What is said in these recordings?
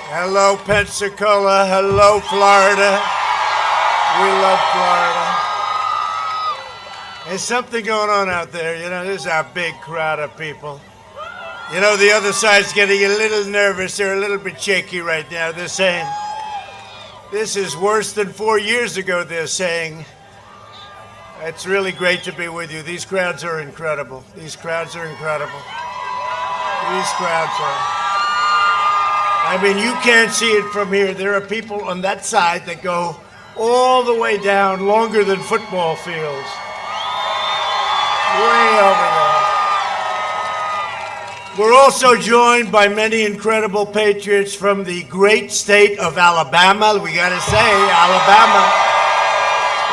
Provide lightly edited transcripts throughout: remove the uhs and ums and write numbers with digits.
Hello, Pensacola. Hello, Florida. We love Florida. There's something going on out there. You know, there's a big crowd of people. You know, the other side's getting a little nervous. They're a little bit shaky right now. They're saying, this is worse than 4 years ago, they're saying. It's really great to be with you. These crowds are incredible. These crowds are incredible. These crowds are. I mean, you can't see it from here. There are people on that side that go all the way down, longer than football fields. Way over there. We're also joined by many incredible patriots from the great state of Alabama. We got to say, Alabama.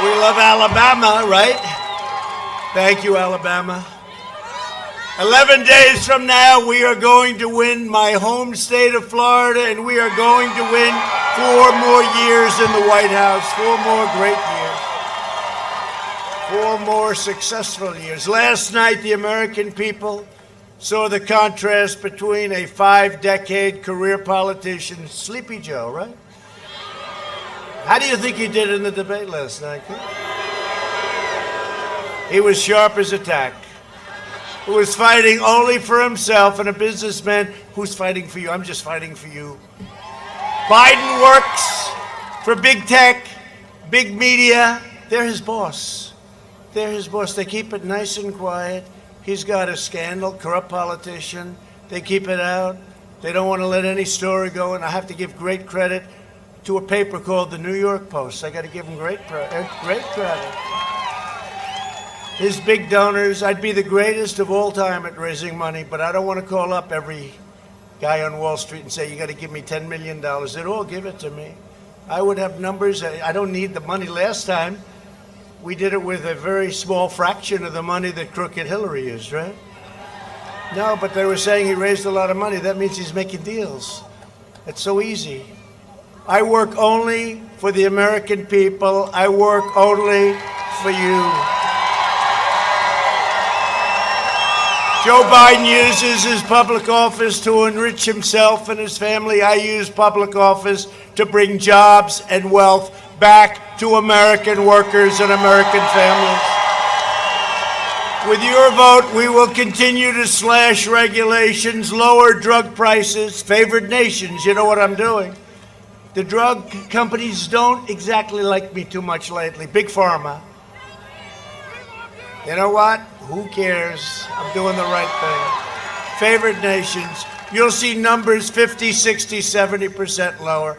We love Alabama, right? Thank you, Alabama. 11 days from now, we are going to win my home state of Florida, and we are going to win 4 more years in the White House, 4 more great years, 4 more successful years. Last night, the American people saw the contrast between a 5-decade career politician, Sleepy Joe, right? How do you think he did in the debate last night? He was sharp as a tack. Who was fighting only for himself, and a businessman who's fighting for you. I'm just fighting for you. Biden works for big tech, big media. They're his boss. They're his boss. They keep it nice and quiet. He's got a scandal, corrupt politician. They keep it out. They don't want to let any story go, and I have to give great credit to a paper called the New York Post. I got to give him great credit. His big donors, I'd be the greatest of all time at raising money, but I don't want to call up every guy on Wall Street and say, you got to give me $10 million. They'd all give it to me. I would have numbers. I don't need the money. Last time, we did it with a very small fraction of the money that crooked Hillary used, right? No, but they were saying he raised a lot of money. That means he's making deals. It's so easy. I work only for the American people. I work only for you. Joe Biden uses his public office to enrich himself and his family. I use public office to bring jobs and wealth back to American workers and American families. With your vote, we will continue to slash regulations, lower drug prices, favored nations. You know what I'm doing. The drug companies don't exactly like me too much lately. Big Pharma. You know what? Who cares? I'm doing the right thing. Favored nations. You'll see numbers 50, 60, 70% lower.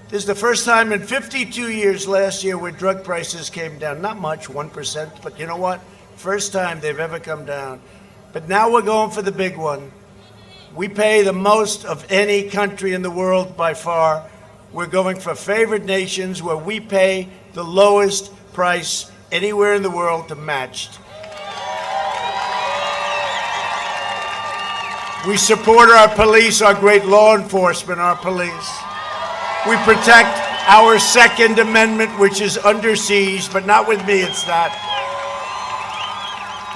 This is the first time in 52 years last year where drug prices came down. Not much, 1%, but you know what? First time they've ever come down. But now we're going for the big one. We pay the most of any country in the world by far. We're going for favored nations where we pay the lowest price anywhere in the world to matched. We support our police, our great law enforcement, our police. We protect our Second Amendment, which is under siege, but not with me, it's not.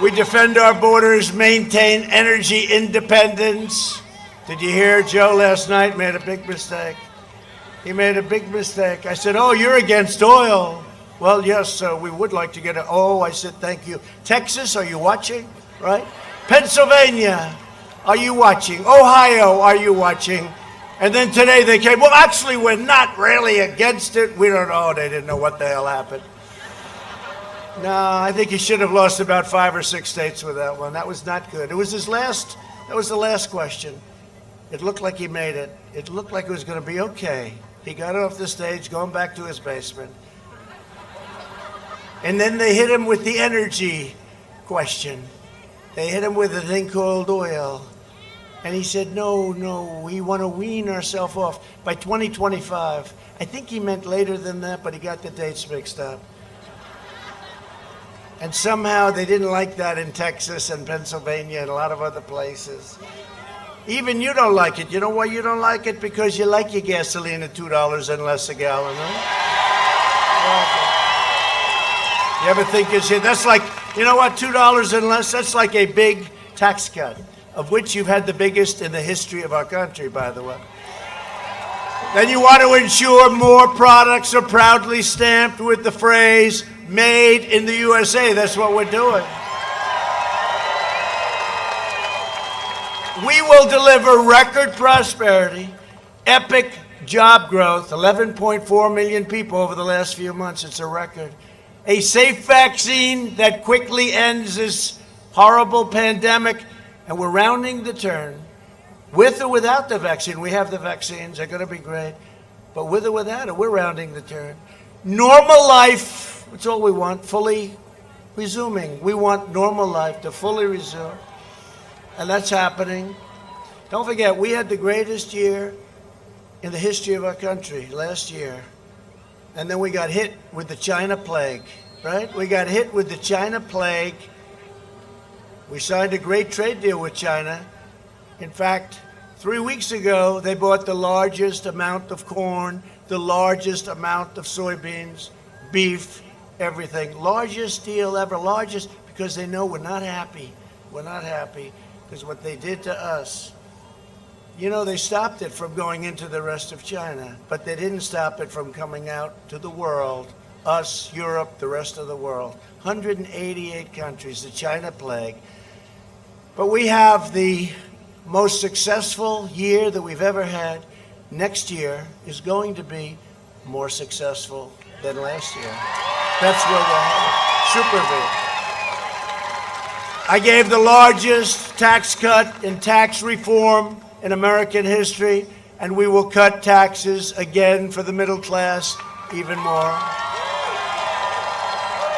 We defend our borders, maintain energy independence. Did you hear Joe last night made a big mistake? He made a big mistake. I said, oh, you're against oil. Well, yes, we would like to get it. Oh, I said, thank you. Texas, are you watching? Right? Pennsylvania, are you watching? Ohio, are you watching? And then today they came, well, actually, we're not really against it. We don't know. They didn't know what the hell happened. No, I think he should have lost about 5 or 6 states with that one. That was not good. It was that was the last question. It looked like he made it. It looked like it was going to be okay. He got off the stage, going back to his basement. And then they hit him with the energy question. They hit him with a thing called oil. And he said, no, we want to wean ourselves off by 2025. I think he meant later than that, but he got the dates mixed up. And somehow they didn't like that in Texas and Pennsylvania and a lot of other places. Even you don't like it. You know why you don't like it? Because you like your gasoline at $2 and less a gallon, right? You ever think that's like, you know what, $2 and less, that's like a big tax cut, of which you've had the biggest in the history of our country, by the way. Then you want to ensure more products are proudly stamped with the phrase, made in the USA. That's what we're doing. We will deliver record prosperity, epic job growth, 11.4 million people over the last few months. It's a record. A safe vaccine that quickly ends this horrible pandemic, and we're rounding the turn. With or without the vaccine, we have the vaccines, they're going to be great. But with or without it, we're rounding the turn. Normal life, that's all we want, fully resuming. We want normal life to fully resume. And that's happening. Don't forget, we had the greatest year in the history of our country last year. And then we got hit with the China plague, right? We got hit with the China plague. We signed a great trade deal with China. In fact, 3 weeks ago, they bought the largest amount of corn, the largest amount of soybeans, beef, everything. Largest deal ever, largest, because they know we're not happy. We're not happy because what they did to us. You know, they stopped it from going into the rest of China, but they didn't stop it from coming out to the world, us, Europe, the rest of the world. 188 countries, the China plague. But we have the most successful year that we've ever had. Next year is going to be more successful than last year. That's where we're headed. Super. I gave the largest tax cut in tax reform in American history, and we will cut taxes again for the middle class even more.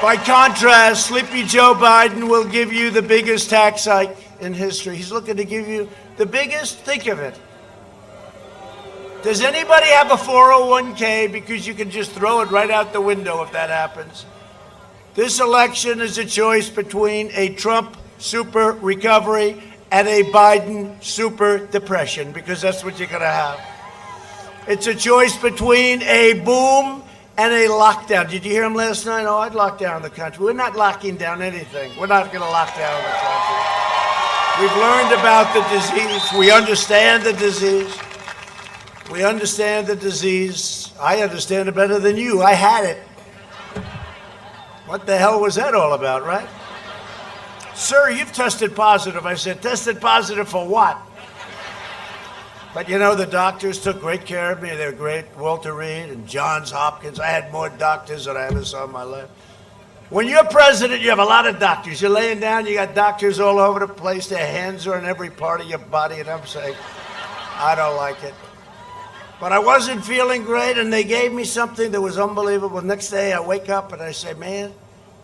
By contrast, Sleepy Joe Biden will give you the biggest tax hike in history. He's looking to give you the biggest. Think of it. Does anybody have a 401k? Because you can just throw it right out the window if that happens. This election is a choice between a Trump super recovery and a Biden super depression, because that's what you're going to have. It's a choice between a boom and a lockdown. Did you hear him last night? Oh, I'd lock down the country. We're not locking down anything. We're not going to lock down the country. We've learned about the disease. We understand the disease. We understand the disease. I understand it better than you. I had it. What the hell was that all about, right? Sir, you've tested positive. I said, tested positive for what? But you know, the doctors took great care of me. They were great. Walter Reed and Johns Hopkins. I had more doctors than I ever saw in my life. When you're president, you have a lot of doctors. You're laying down, you got doctors all over the place. Their hands are in every part of your body. And I'm saying, I don't like it. But I wasn't feeling great, and they gave me something that was unbelievable. Next day, I wake up and I say, man,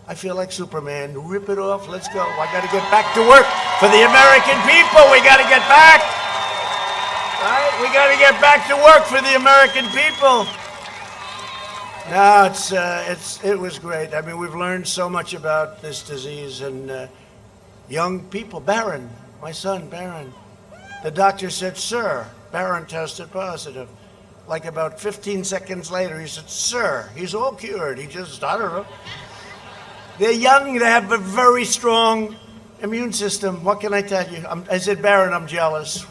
I feel like Superman. Rip it off. Let's go. I got to get back to work for the American people. We got to get back. Right? We got to get back to work for the American people. No, it was great. I mean, we've learned so much about this disease, and young people. Barron, my son, Barron. The doctor said, sir, Barron tested positive. Like about 15 seconds later, he said, sir, he's all cured. He just, I don't know. They're young. They have a very strong immune system. What can I tell you? I said, Barron, I'm jealous.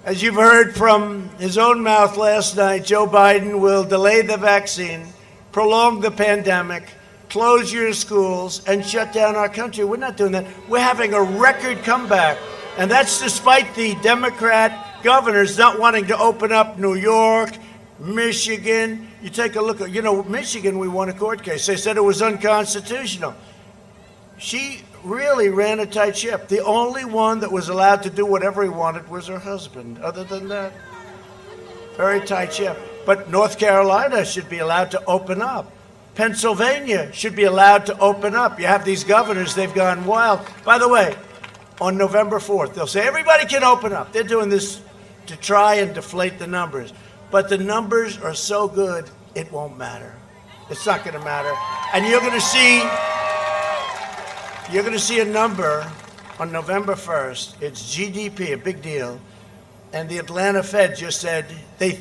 As you've heard from his own mouth last night, Joe Biden will delay the vaccine, prolong the pandemic, close your schools, and shut down our country. We're not doing that. We're having a record comeback. And that's despite the Democrat governors not wanting to open up New York, Michigan. You take a look at, Michigan, we won a court case. They said it was unconstitutional. She really ran a tight ship. The only one that was allowed to do whatever he wanted was her husband. Other than that, very tight ship. But North Carolina should be allowed to open up. Pennsylvania should be allowed to open up. You have these governors, they've gone wild. By the way, on November 4th, they'll say everybody can open up. They're doing this to try and deflate the numbers. But the numbers are so good, it won't matter. It's not going to matter. And you're going to see a number on November 1st. It's GDP, a big deal. And the Atlanta Fed just said they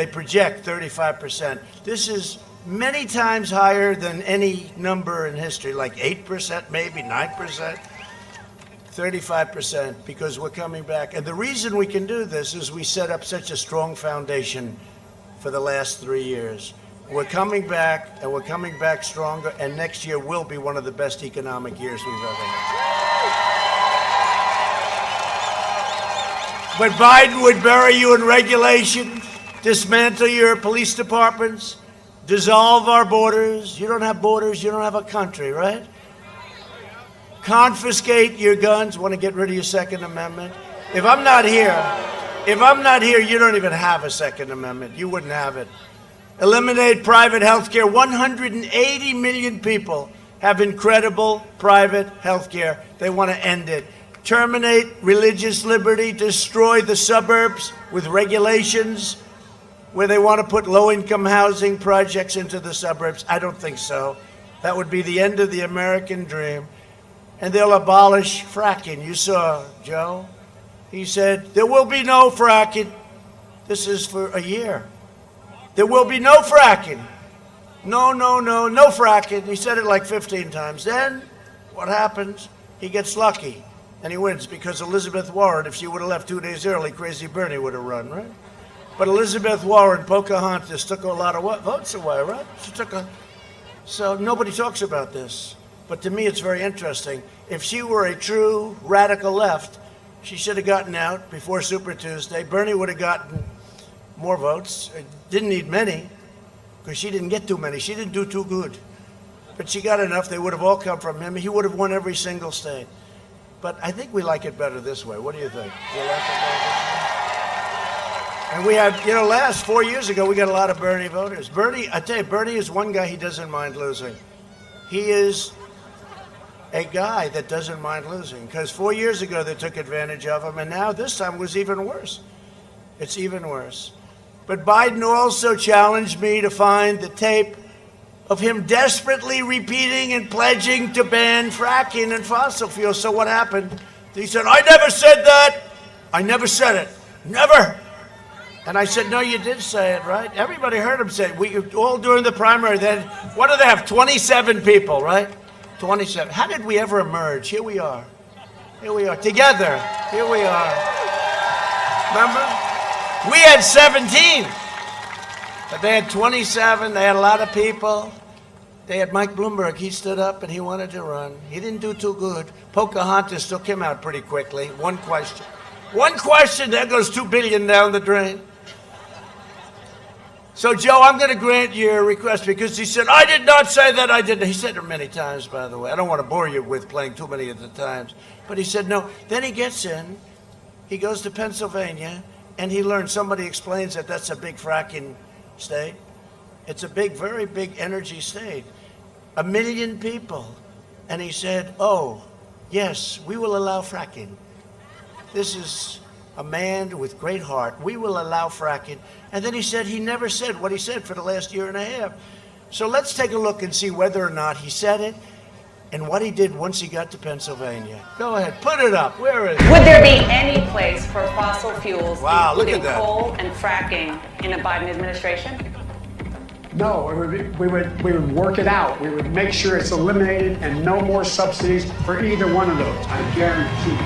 project 35%. This is many times higher than any number in history, like 8%, maybe 9%. 35%, because we're coming back. And the reason we can do this is we set up such a strong foundation for the last 3 years. We're coming back, and we're coming back stronger, and next year will be one of the best economic years we've ever had. But Biden would bury you in regulations, dismantle your police departments, dissolve our borders. You don't have borders, you don't have a country, right? Confiscate your guns, want to get rid of your Second Amendment. If I'm not here, you don't even have a Second Amendment. You wouldn't have it. Eliminate private health care. 180 million people have incredible private health care. They want to end it. Terminate religious liberty. Destroy the suburbs with regulations where they want to put low-income housing projects into the suburbs. I don't think so. That would be the end of the American dream. And they'll abolish fracking. You saw Joe. He said, there will be no fracking. This is for a year. There will be no fracking. No fracking. He said it like 15 times. Then what happens? He gets lucky and he wins, because Elizabeth Warren, if she would have left 2 days early, Crazy Bernie would have run, right? But Elizabeth Warren, Pocahontas, took a lot of votes away, right? So nobody talks about this. But to me, it's very interesting. If she were a true radical left, she should have gotten out before Super Tuesday. Bernie would have gotten more votes. Didn't need many, because she didn't get too many. She didn't do too good. But she got enough. They would have all come from him. He would have won every single state. But I think we like it better this way. What do you think? You like it better this way? And we have, last 4 years ago, we got a lot of Bernie voters. Bernie, I tell you, Bernie is one guy he doesn't mind losing. He is a guy that doesn't mind losing, because 4 years ago they took advantage of him, and now this time was even worse. It's even worse. But Biden also challenged me to find the tape of him desperately repeating and pledging to ban fracking and fossil fuels. So what happened? He said, I never said that. I never said it. Never. And I said, no, you did say it, right? Everybody heard him say it. We all during the primary. Then what do they have? 27 people, right? 27. How did we ever emerge? Here we are. Here we are. Together. Here we are. Remember? We had 17. But they had 27. They had a lot of people. They had Mike Bloomberg. He stood up and he wanted to run. He didn't do too good. Pocahontas took him out pretty quickly. One question. There goes $2 billion down the drain. So, Joe, I'm going to grant your request, because he said, I did not say that. I didn't. He said it many times, by the way. I don't want to bore you with playing too many of the times. But he said no. Then he gets in. He goes to Pennsylvania, and he learns, somebody explains that that's a big fracking state. It's a big, very big energy state. 1 million people. And he said, oh, yes, we will allow fracking. This is a man with great heart. We will allow fracking. And then he said he never said what he said for the last year and a half. So let's take a look and see whether or not he said it and what he did once he got to Pennsylvania. Go ahead, put it up. Where is it? Would there be any place for fossil fuels, wow, including coal and fracking, in a Biden administration? No, we would work it out. We would make sure it's eliminated and no more subsidies for either one of those. I guarantee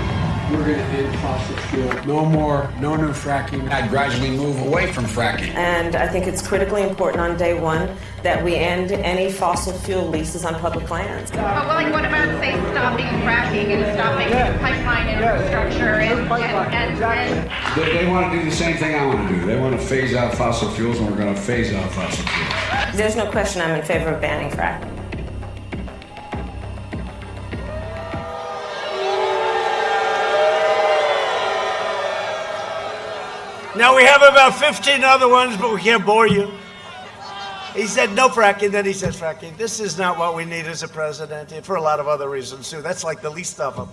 we're going to end fossil fuel. No new fracking. I'd gradually move away from fracking. And I think it's critically important on day one that we end any fossil fuel leases on public lands. Well, like, what about, say, stopping fracking and stopping pipeline infrastructure They want to do the same thing I want to do. They want to phase out fossil fuels, and we're going to phase out fossil fuels. There's no question I'm in favor of banning fracking. Now we have about 15 other ones, but we can't bore you. He said no fracking, then he says fracking. This is not what we need as a president, for a lot of other reasons too. That's like the least of them.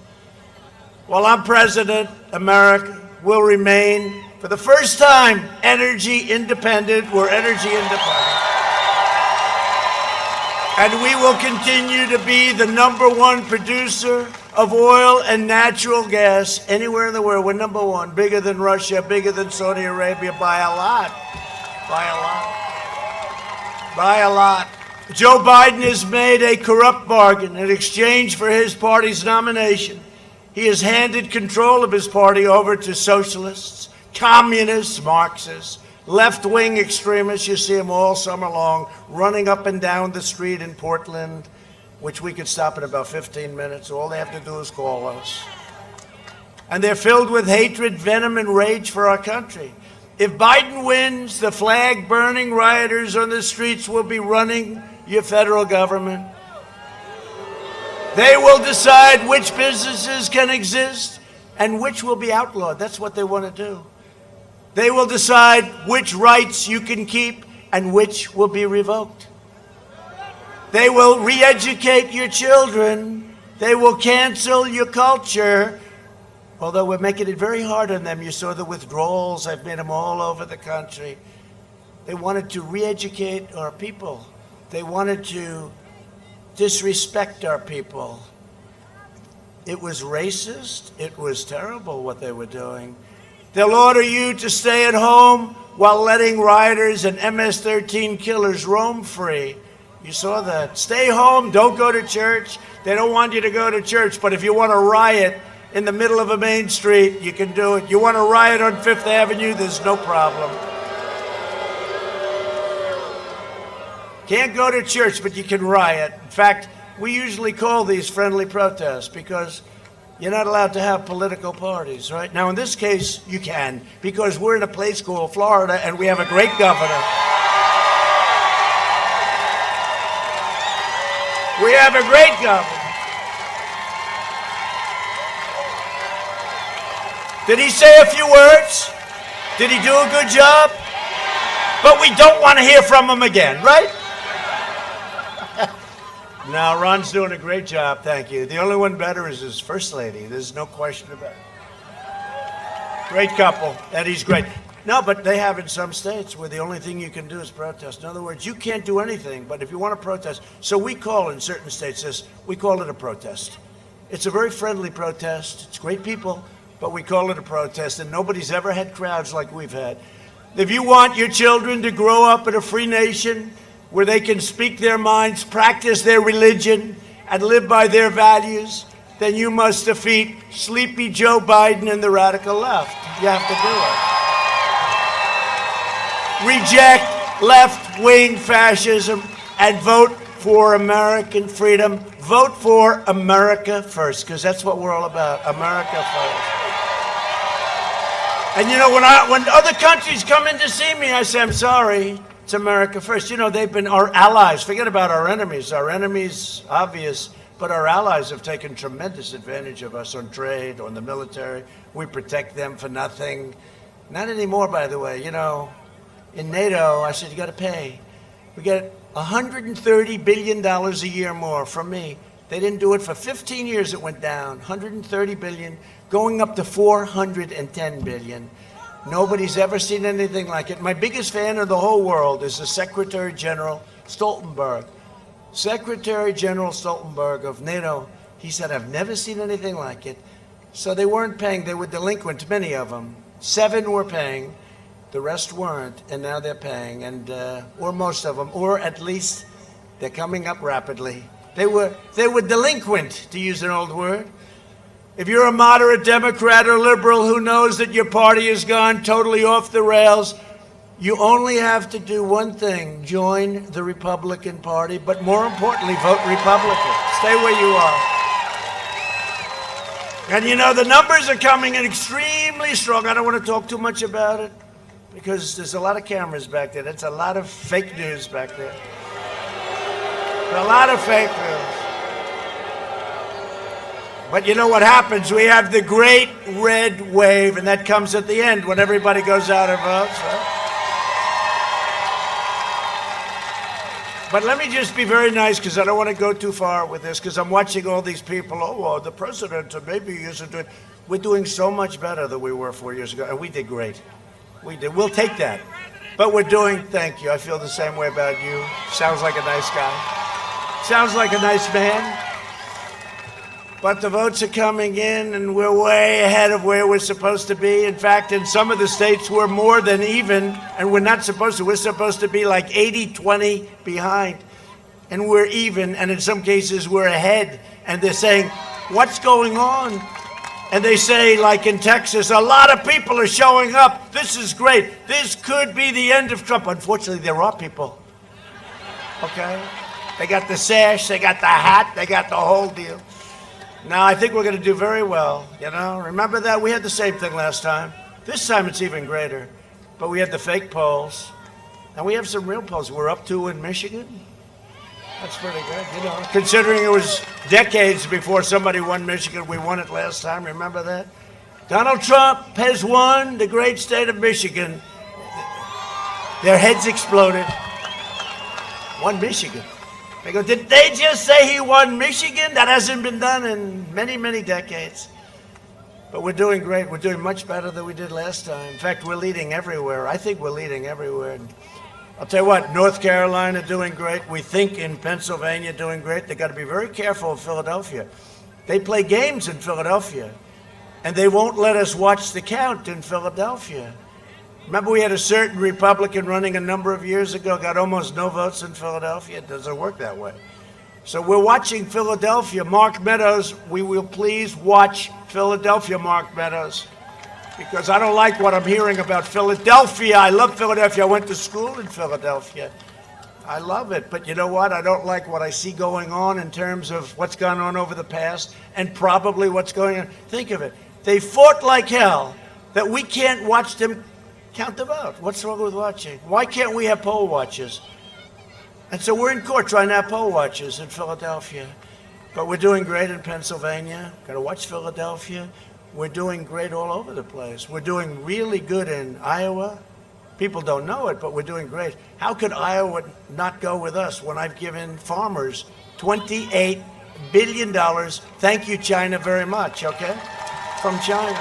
While I'm president, America will remain, for the first time, energy independent. We're energy independent. And we will continue to be the #1 producer of oil and natural gas anywhere in the world. We're #1, bigger than Russia, bigger than Saudi Arabia by a lot. By a lot. By a lot. Joe Biden has made a corrupt bargain in exchange for his party's nomination. He has handed control of his party over to socialists, communists, Marxists, left-wing extremists. You see them all summer long running up and down the street in Portland, which we could stop in about 15 minutes. All they have to do is call us. And they're filled with hatred, venom, and rage for our country. If Biden wins, the flag-burning rioters on the streets will be running your federal government. They will decide which businesses can exist and which will be outlawed. That's what they want to do. They will decide which rights you can keep and which will be revoked. They will re-educate your children. They will cancel your culture. Although we're making it very hard on them. You saw the withdrawals. I've made them all over the country. They wanted to re-educate our people. They wanted to disrespect our people. It was racist. It was terrible what they were doing. They'll order you to stay at home while letting rioters and MS-13 killers roam free. You saw that. Stay home. Don't go to church. They don't want you to go to church. But if you want to riot in the middle of a main street, you can do it. You want to riot on Fifth Avenue, there's no problem. Can't go to church, but you can riot. In fact, we usually call these friendly protests because you're not allowed to have political parties, right? Now, in this case, you can, because we're in a place called Florida, and we have a great governor. We have a great governor. Did he say a few words? Did he do a good job? But we don't want to hear from him again, right? No, Ron's doing a great job, thank you. The only one better is his first lady. There's no question about it. Great couple. Eddie's great. No, but they have in some states where the only thing you can do is protest. In other words, you can't do anything, but if you want to protest. So we call in certain states this, we call it a protest. It's a very friendly protest. It's great people. But we call it a protest, and nobody's ever had crowds like we've had. If you want your children to grow up in a free nation where they can speak their minds, practice their religion, and live by their values, then you must defeat sleepy Joe Biden and the radical left. You have to do it. Reject left-wing fascism and vote for American freedom. Vote for America first, because that's what we're all about, America first. And you know, when other countries come in to see me, I say, I'm sorry, it's America first. You know, they've been our allies. Forget about our enemies. Our enemies, obvious, but our allies have taken tremendous advantage of us on trade, on the military. We protect them for nothing. Not anymore, by the way. You know, in NATO, I said, you got to pay. We get $130 billion a year more from me. They didn't do it for 15 years. It went down, $130 billion, going up to $410 billion. Nobody's ever seen anything like it. My biggest fan of the whole world is the Secretary General Stoltenberg. Secretary General Stoltenberg of NATO, he said, I've never seen anything like it. So they weren't paying. They were delinquent, many of them. 7 were paying. The rest weren't, and now they're paying, and or most of them, or at least they're coming up rapidly. They were delinquent, to use an old word. If you're a moderate Democrat or liberal who knows that your party has gone totally off the rails, you only have to do one thing: join the Republican Party, but more importantly, vote Republican. Stay where you are. And you know, the numbers are coming in extremely strong. I don't want to talk too much about it, because there's a lot of cameras back there. That's a lot of fake news back there. A lot of fake news. But you know what happens? We have the great red wave, and that comes at the end when everybody goes out and votes. Right? But let me just be very nice, because I don't want to go too far with this, because I'm watching all these people. Oh, well, the president maybe isn't doing. We're doing so much better than we were 4 years ago, and we did great. We did. We'll take that. But we're doing, thank you. I feel the same way about you. Sounds like a nice guy. Sounds like a nice man. But the votes are coming in, and we're way ahead of where we're supposed to be. In fact, in some of the states, we're more than even, and we're not supposed to. We're supposed to be like 80-20 behind. And we're even, and in some cases, we're ahead. And they're saying, what's going on? And they say, like in Texas, a lot of people are showing up. This is great. This could be the end of Trump. Unfortunately, there are people. Okay? They got the sash, they got the hat, they got the whole deal. Now, I think we're going to do very well. You know, remember that? We had the same thing last time. This time it's even greater. But we had the fake polls. And we have some real polls. We're up to in Michigan. That's pretty good, you know. Considering it was decades before somebody won Michigan, we won it last time. Remember that? Donald Trump has won the great state of Michigan. Their heads exploded. Won Michigan. They go, did they just say he won Michigan? That hasn't been done in many, many decades. But we're doing great. We're doing much better than we did last time. In fact, we're leading everywhere. I think we're leading everywhere. I'll tell you what, North Carolina doing great. We think in Pennsylvania doing great. They got to be very careful in Philadelphia. They play games in Philadelphia, and they won't let us watch the count in Philadelphia. Remember, we had a certain Republican running a number of years ago, got almost no votes in Philadelphia. It doesn't work that way. So we're watching Philadelphia. Mark Meadows, we will please watch Philadelphia, Mark Meadows, because I don't like what I'm hearing about Philadelphia. I love Philadelphia. I went to school in Philadelphia. I love it. But you know what? I don't like what I see going on in terms of what's gone on over the past and probably what's going on. Think of it. They fought like hell that we can't watch them count the vote. What's wrong with watching? Why can't we have poll watchers? And so we're in court trying to have poll watchers in Philadelphia. But we're doing great in Pennsylvania. Got to watch Philadelphia. We're doing great all over the place. We're doing really good in Iowa. People don't know it, but we're doing great. How could Iowa not go with us when I've given farmers $28 billion? Thank you, China, very much, okay? From China.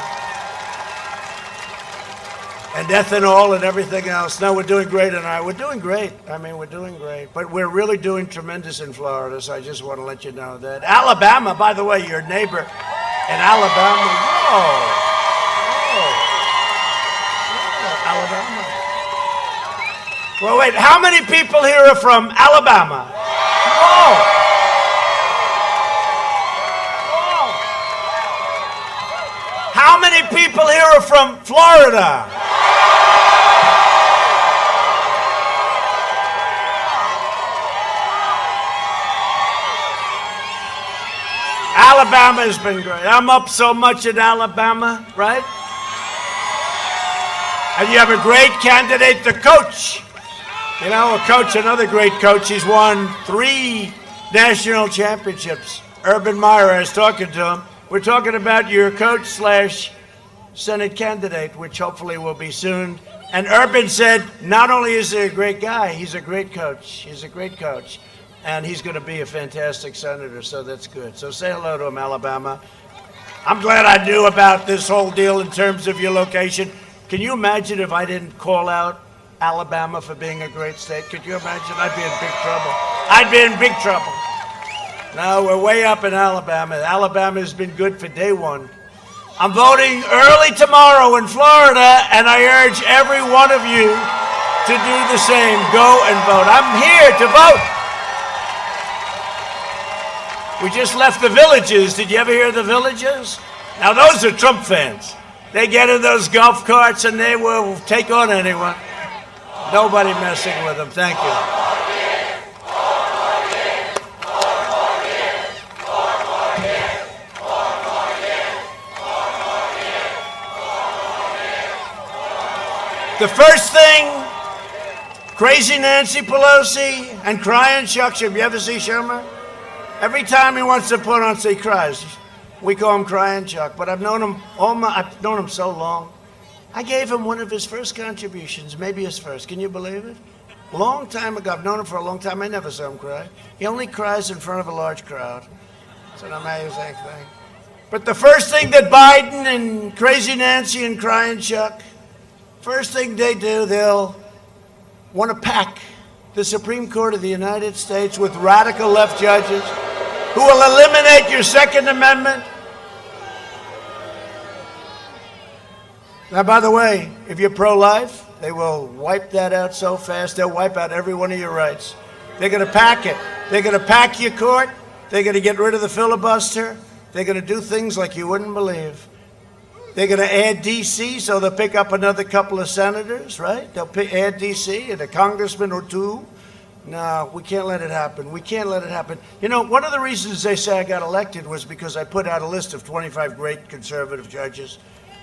And ethanol and everything else. No, we're doing great in Iowa. We're doing great. I mean, we're doing great. But we're really doing tremendous in Florida, so I just want to let you know that. Alabama, by the way, your neighbor in Alabama. Whoa. Alabama. Well, wait, how many people here are from Alabama? Whoa. Whoa. How many people here are from Florida? Alabama has been great. I'm up so much in Alabama, right? And you have a great candidate, the coach. You know, a coach, another great coach. He's won 3 national championships. Urban Meyer, I was talking to him. We're talking about your coach / Senate candidate, which hopefully will be soon. And Urban said, not only is he a great guy, he's a great coach. He's a great coach. And he's going to be a fantastic senator, so that's good. So say hello to him, Alabama. I'm glad I knew about this whole deal in terms of your location. Can you imagine if I didn't call out Alabama for being a great state? Could you imagine? I'd be in big trouble. I'd be in big trouble. No, we're way up in Alabama. Alabama has been good for day one. I'm voting early tomorrow in Florida, and I urge every one of you to do the same. Go and vote. I'm here to vote. We just left the Villages. Did you ever hear of the Villages? Now, those are Trump fans. They get in those golf carts and they will take on anyone. Nobody messing with them. Thank you. The first thing, crazy Nancy Pelosi and crying Chuck. Have you ever seen Schumer? Every time he wants to put on, he cries. We call him Crying Chuck, but I've known him I've known him so long. I gave him one of his first contributions, maybe his first. Can you believe it? Long time ago. I've known him for a long time. I never saw him cry. He only cries in front of a large crowd. It's an amazing thing. But the first thing that Biden and Crazy Nancy and Crying Chuck, first thing they do, they'll want to pack the Supreme Court of the United States with radical left judges who will eliminate your Second Amendment. Now, by the way, if you're pro-life, they will wipe that out so fast, they'll wipe out every one of your rights. They're going to pack it. They're going to pack your court. They're going to get rid of the filibuster. They're going to do things like you wouldn't believe. They're going to add D.C., so they'll pick up another couple of senators, right? They'll add D.C. and a congressman or two. No, we can't let it happen. We can't let it happen. You know, one of the reasons they say I got elected was because I put out a list of 25 great conservative judges.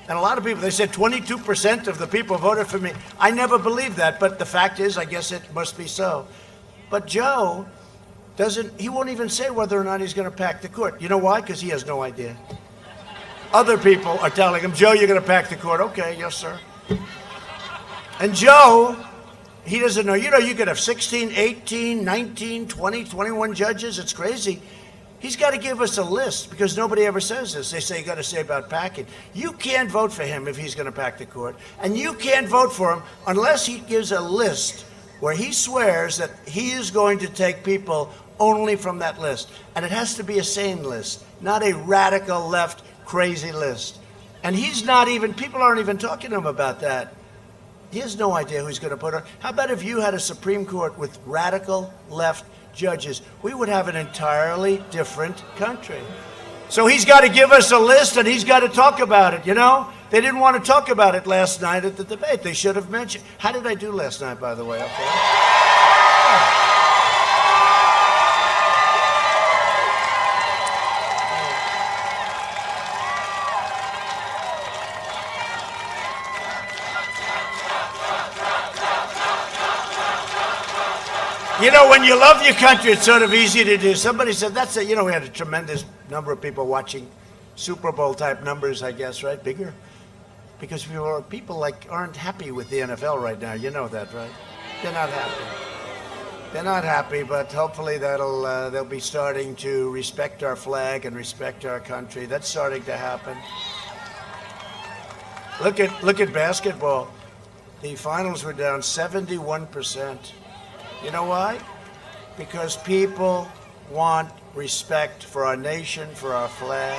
And a lot of people, they said 22% of the people voted for me. I never believed that, but the fact is, I guess it must be so. But Joe he won't even say whether or not he's going to pack the court. You know why? Because he has no idea. Other people are telling him, Joe, you're going to pack the court. Okay, yes, sir. And Joe, he doesn't know. You know, you could have 16, 18, 19, 20, 21 judges. It's crazy. He's got to give us a list because nobody ever says this. They say you got to say about packing. You can't vote for him if he's going to pack the court. And you can't vote for him unless he gives a list where he swears that he is going to take people only from that list. And it has to be a sane list, not a radical left crazy list. And he's not even, people aren't even talking to him about that. He has no idea who he's going to put on. How about if you had a Supreme Court with radical left judges? We would have an entirely different country. So he's got to give us a list and he's got to talk about it, you know? They didn't want to talk about it last night at the debate. They should have mentioned. How did I do last night, by the way? Okay. You know, when you love your country, it's sort of easy to do. Somebody said, that's it. You know, we had a tremendous number of people watching Super Bowl type numbers, I guess, right? Bigger. Because people like aren't happy with the NFL right now. You know that, right? They're not happy. They're not happy, but hopefully they'll be starting to respect our flag and respect our country. That's starting to happen. Look at basketball. The finals were down 71%. You know why? Because people want respect for our nation, for our flag.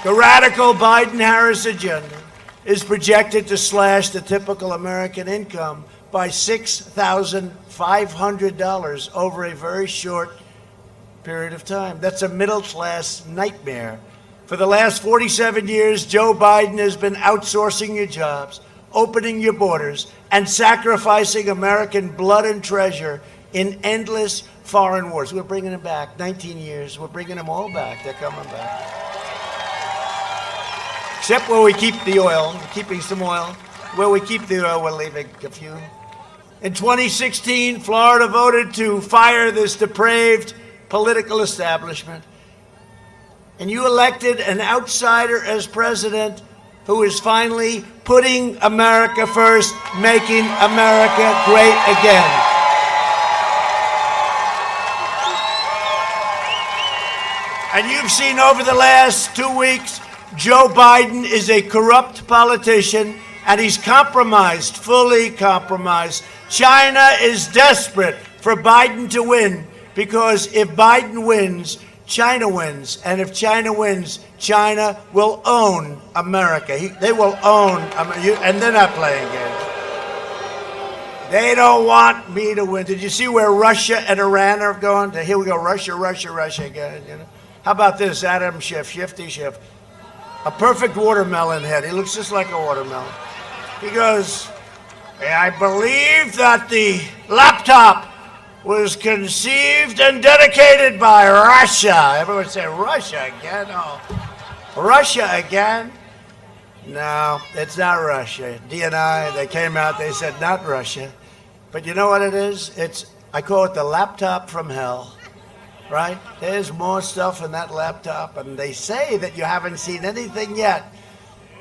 The radical Biden-Harris agenda is projected to slash the typical American income by $6,500 over a very short period of time. That's a middle-class nightmare. For the last 47 years, Joe Biden has been outsourcing your jobs, opening your borders, and sacrificing American blood and treasure in endless foreign wars. We're bringing them back. 19 years. We're bringing them all back. They're coming back. Except where we keep the oil. We're keeping some oil. Where we keep the oil, we're leaving a few. In 2016, Florida voted to fire this depraved political establishment. And you elected an outsider as president who is finally putting America first, making America great again. And you've seen over the last 2 weeks, Joe Biden is a corrupt politician, and he's compromised, fully compromised. China is desperate for Biden to win, because if Biden wins, China wins. And if China wins, China will own America. They will own America. And they're not playing games. They don't want me to win. Did you see where Russia and Iran are going? Here we go, Russia, Russia, Russia again. You know? How about this, Adam Schiff, Shifty Schiff? A perfect watermelon head. He looks just like a watermelon. He goes, I believe that the laptop was conceived and dedicated by Russia. Everyone say, Russia again? Oh, Russia again? No, it's not Russia. DNI, they came out, they said, not Russia. But you know what it is? I call it the laptop from hell, right? There's more stuff in that laptop, and they say that you haven't seen anything yet.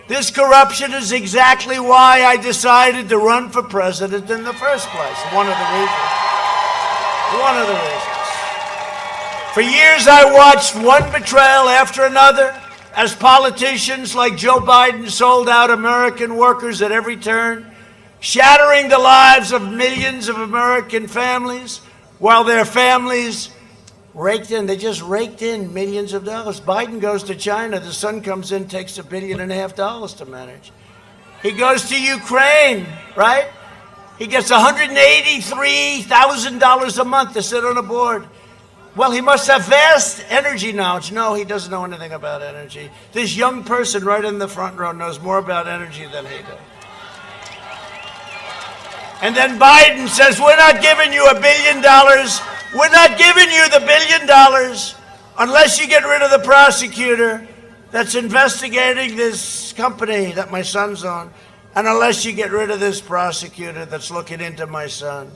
This corruption is exactly why I decided to run for president in the first place. One of the reasons. One of the reasons. For years, I watched one betrayal after another as politicians like Joe Biden sold out American workers at every turn, shattering the lives of millions of American families while their families they just raked in millions of dollars. Biden goes to China, the son comes in, takes $1.5 billion to manage. He goes to Ukraine, right? He gets $183,000 a month to sit on a board. Well, he must have vast energy knowledge. No, he doesn't know anything about energy. This young person right in the front row knows more about energy than he does. And then Biden says, we're not giving you $1 billion. We're not giving you the $1 billion unless you get rid of the prosecutor that's investigating this company that my son's on, and unless you get rid of this prosecutor that's looking into my son.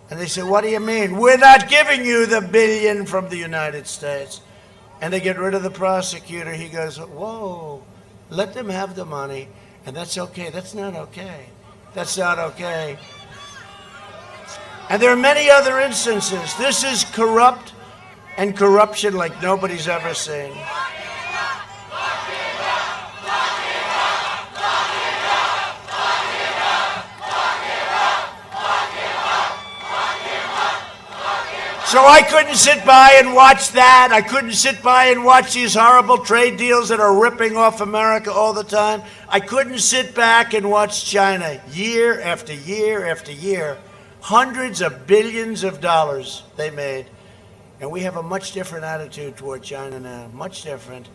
And they say, what do you mean? We're not giving you the $1 billion from the United States. And they get rid of the prosecutor. He goes, whoa, let them have the money. And that's okay. That's not okay. That's not okay. And there are many other instances. This is corrupt and corruption like nobody's ever seen. So I couldn't sit by and watch that. I couldn't sit by and watch these horrible trade deals that are ripping off America all the time. I couldn't sit back and watch China year after year after year. Hundreds of billions of dollars they made. And we have a much different attitude toward China now, much different.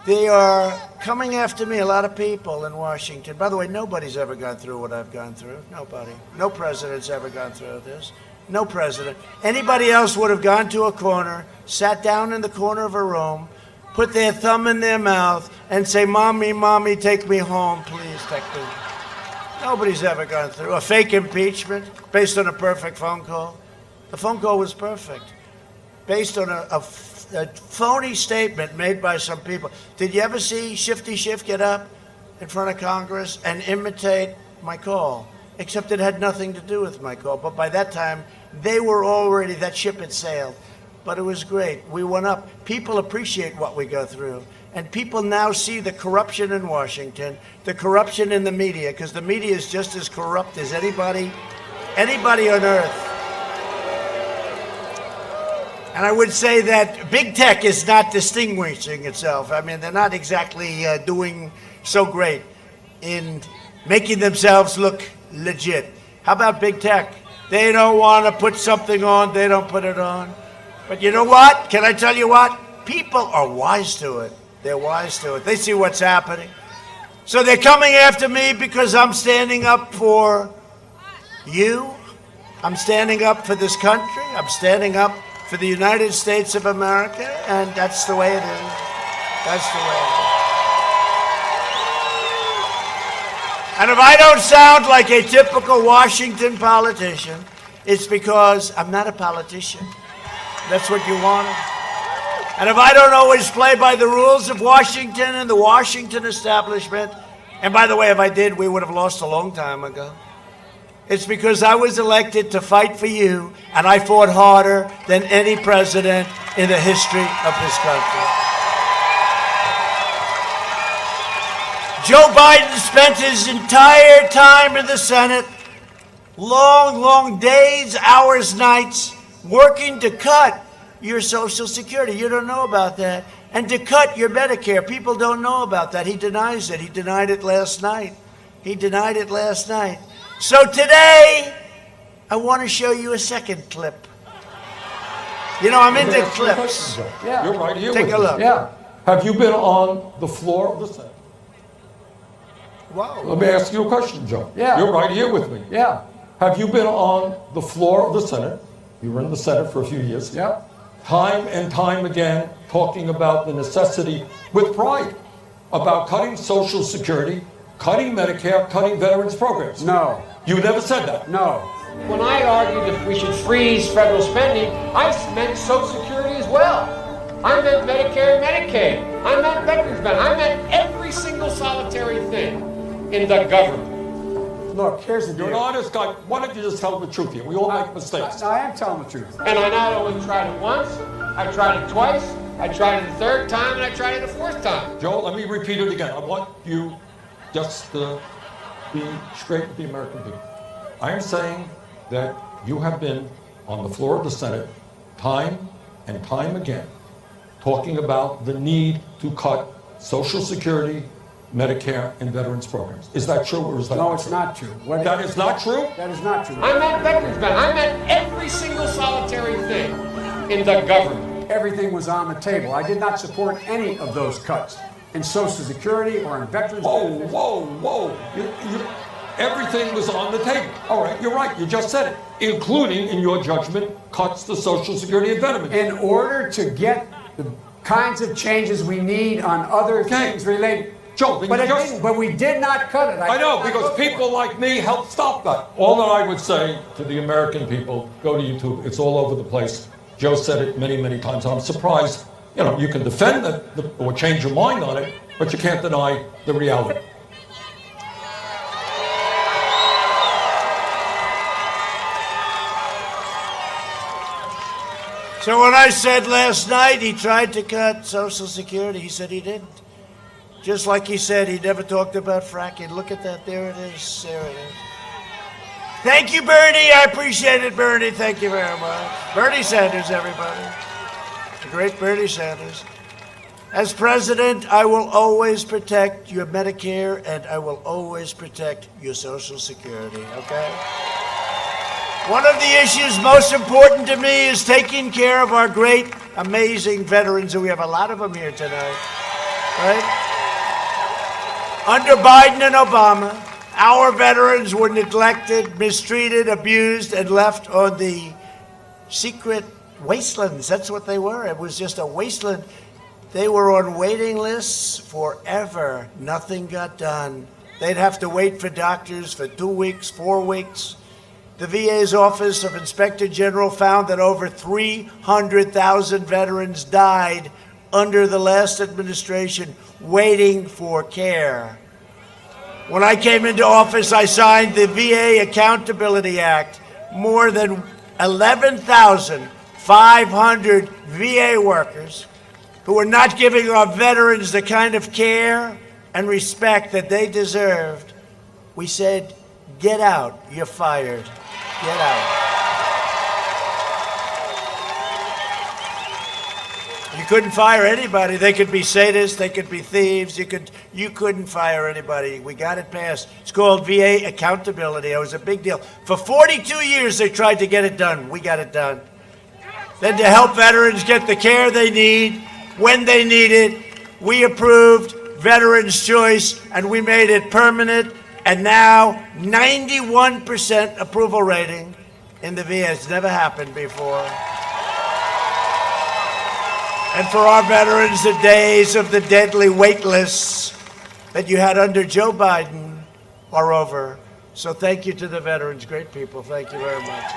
They are coming after me, a lot of people in Washington. By the way, nobody's ever gone through what I've gone through. Nobody. No president's ever gone through this. No president. Anybody else would have gone to a corner, sat down in the corner of a room, put their thumb in their mouth, and say, Mommy, Mommy, take me home, please take me. Nobody's ever gone through a fake impeachment based on a perfect phone call. The phone call was perfect, based on a phony statement made by some people. Did you ever see Shifty Schiff get up in front of Congress and imitate my call? Except it had nothing to do with my call. But by that time, they were already, that ship had sailed. But it was great. We went up. People appreciate what we go through. And people now see the corruption in Washington, the corruption in the media, because the media is just as corrupt as anybody on earth. And I would say that big tech is not distinguishing itself. I mean, they're not exactly doing so great in making themselves look legit. How about big tech? They don't want to put something on, they don't put it on. But you know what? Can I tell you what? People are wise to it. They're wise to it. They see what's happening. So they're coming after me because I'm standing up for you. I'm standing up for this country. I'm standing up for the United States of America, and that's the way it is. That's the way it is. And if I don't sound like a typical Washington politician, it's because I'm not a politician. That's what you want. And if I don't always play by the rules of Washington and the Washington establishment, and by the way, if I did, we would have lost a long time ago. It's because I was elected to fight for you, and I fought harder than any president in the history of this country. Joe Biden spent his entire time in the Senate, long days, hours, nights, working to cut your Social Security. You don't know about that. And to cut your Medicare. People don't know about that. He denies it. He denied it last night. He denied it last night. So today, I want to show you a second clip. You know, I'm into clips. Yeah. You're right here. Take a look. Yeah. Have you been on the floor of the Senate? Wow. Let me ask you a question, Joe. Yeah. You're right here with me. Yeah. Have you been on the floor of the Senate? You were in the Senate for a few years. Yeah. Time and time again, talking about the necessity, with pride, about cutting Social Security, cutting Medicare, cutting veterans programs. No. You never said that. No. When I argued that we should freeze federal spending, I meant Social Security as well. I meant Medicare and Medicaid. I meant veterans benefits. I meant every single solitary thing in the government. Look, here's the You're an deal. honest guy. Why don't you just tell the truth here? We all make mistakes. I am telling the truth. And I not only tried it once, I tried it twice, I tried it a third time, and I tried it a fourth time. Joe, let me repeat it again. I want you just to be straight with the American people. I am saying that you have been on the floor of the Senate time and time again talking about the need to cut Social Security, Medicare, and veterans programs. Is that true or is that No, not it's true? not true. That is not true? That is not true. I meant veterans benefits. I meant every single solitary thing in the government. Everything was on the table. I did not support any of those cuts in Social Security or in veterans. Whoa. Everything was on the table. All right, you're right. You just said it, including, in your judgment, cuts to Social Security and veterans. In order to get the kinds of changes we need on other things related. Joe, but we did not cut it. I know, because people like me helped stop that. All that I would say to the American people, go to YouTube. It's all over the place. Joe said it many, many times. I'm surprised. You know, you can defend it or change your mind on it, but you can't deny the reality. So when I said last night he tried to cut Social Security, he said he didn't. Just like he said he never talked about fracking. Look at that. There it is. There it is. Thank you, Bernie. I appreciate it, Bernie. Thank you very much. Bernie Sanders, everybody. The great Bernie Sanders. As president, I will always protect your Medicare and I will always protect your Social Security, okay? One of the issues most important to me is taking care of our great, amazing veterans, and we have a lot of them here tonight, right? Under Biden and Obama, our veterans were neglected, mistreated, abused, and left on the secret wastelands. That's what they were. It was just a wasteland. They were on waiting lists forever. Nothing got done. They'd have to wait for doctors for 2 weeks, 4 weeks. The VA's Office of Inspector General found that over 300,000 veterans died under the last administration waiting for care. When I came into office, I signed the VA Accountability Act. More than 11,500 VA workers who were not giving our veterans the kind of care and respect that they deserved, we said, get out, you're fired. Get out. You couldn't fire anybody. They could be sadists, they could be thieves. You couldn't fire anybody. We got it passed. It's called VA accountability. It was a big deal. For 42 years they tried to get it done. We got it done. Then to help veterans get the care they need, when they need it, we approved Veterans Choice and we made it permanent. And now 91% approval rating in the VA. It's never happened before. And for our veterans, the days of the deadly wait lists that you had under Joe Biden are over. So thank you to the veterans. Great people. Thank you very much.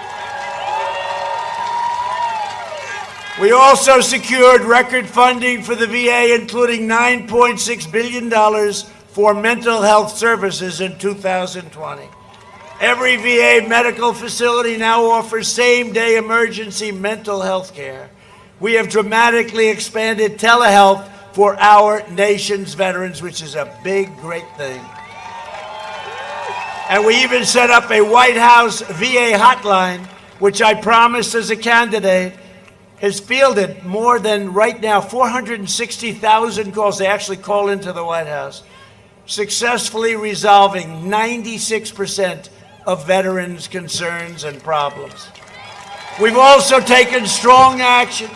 We also secured record funding for the VA, including $9.6 billion for mental health services in 2020. Every VA medical facility now offers same-day emergency mental health care. We have dramatically expanded telehealth for our nation's veterans, which is a big, great thing. And we even set up a White House VA hotline, which I promised as a candidate, has fielded more than, right now, 460,000 calls. They actually call into the White House, successfully resolving 96% of veterans' concerns and problems. We've also taken strong action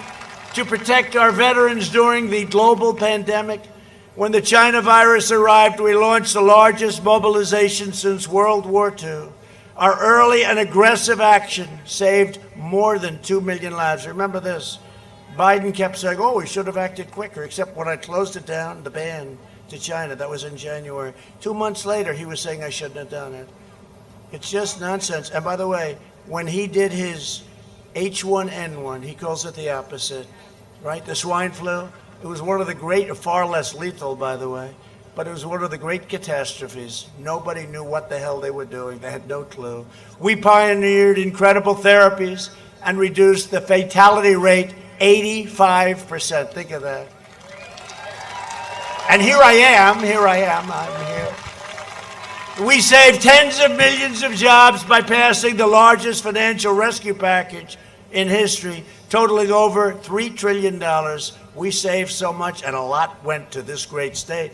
to protect our veterans during the global pandemic. When the China virus arrived, we launched the largest mobilization since World War II. Our early and aggressive action saved more than 2 million lives. Remember this, Biden kept saying, oh, we should have acted quicker, except when I closed it down, the ban to China, that was in January. 2 months later, he was saying I shouldn't have done it. It's just nonsense. And by the way, when he did his H1N1, he calls it the opposite, right? The swine flu, it was one of the great, far less lethal, by the way, but it was one of the great catastrophes. Nobody knew what the hell they were doing. They had no clue. We pioneered incredible therapies and reduced the fatality rate 85%. Think of that. And here I am, I'm here. We saved tens of millions of jobs by passing the largest financial rescue package in history, totaling over $3 trillion. We saved so much, and a lot went to this great state.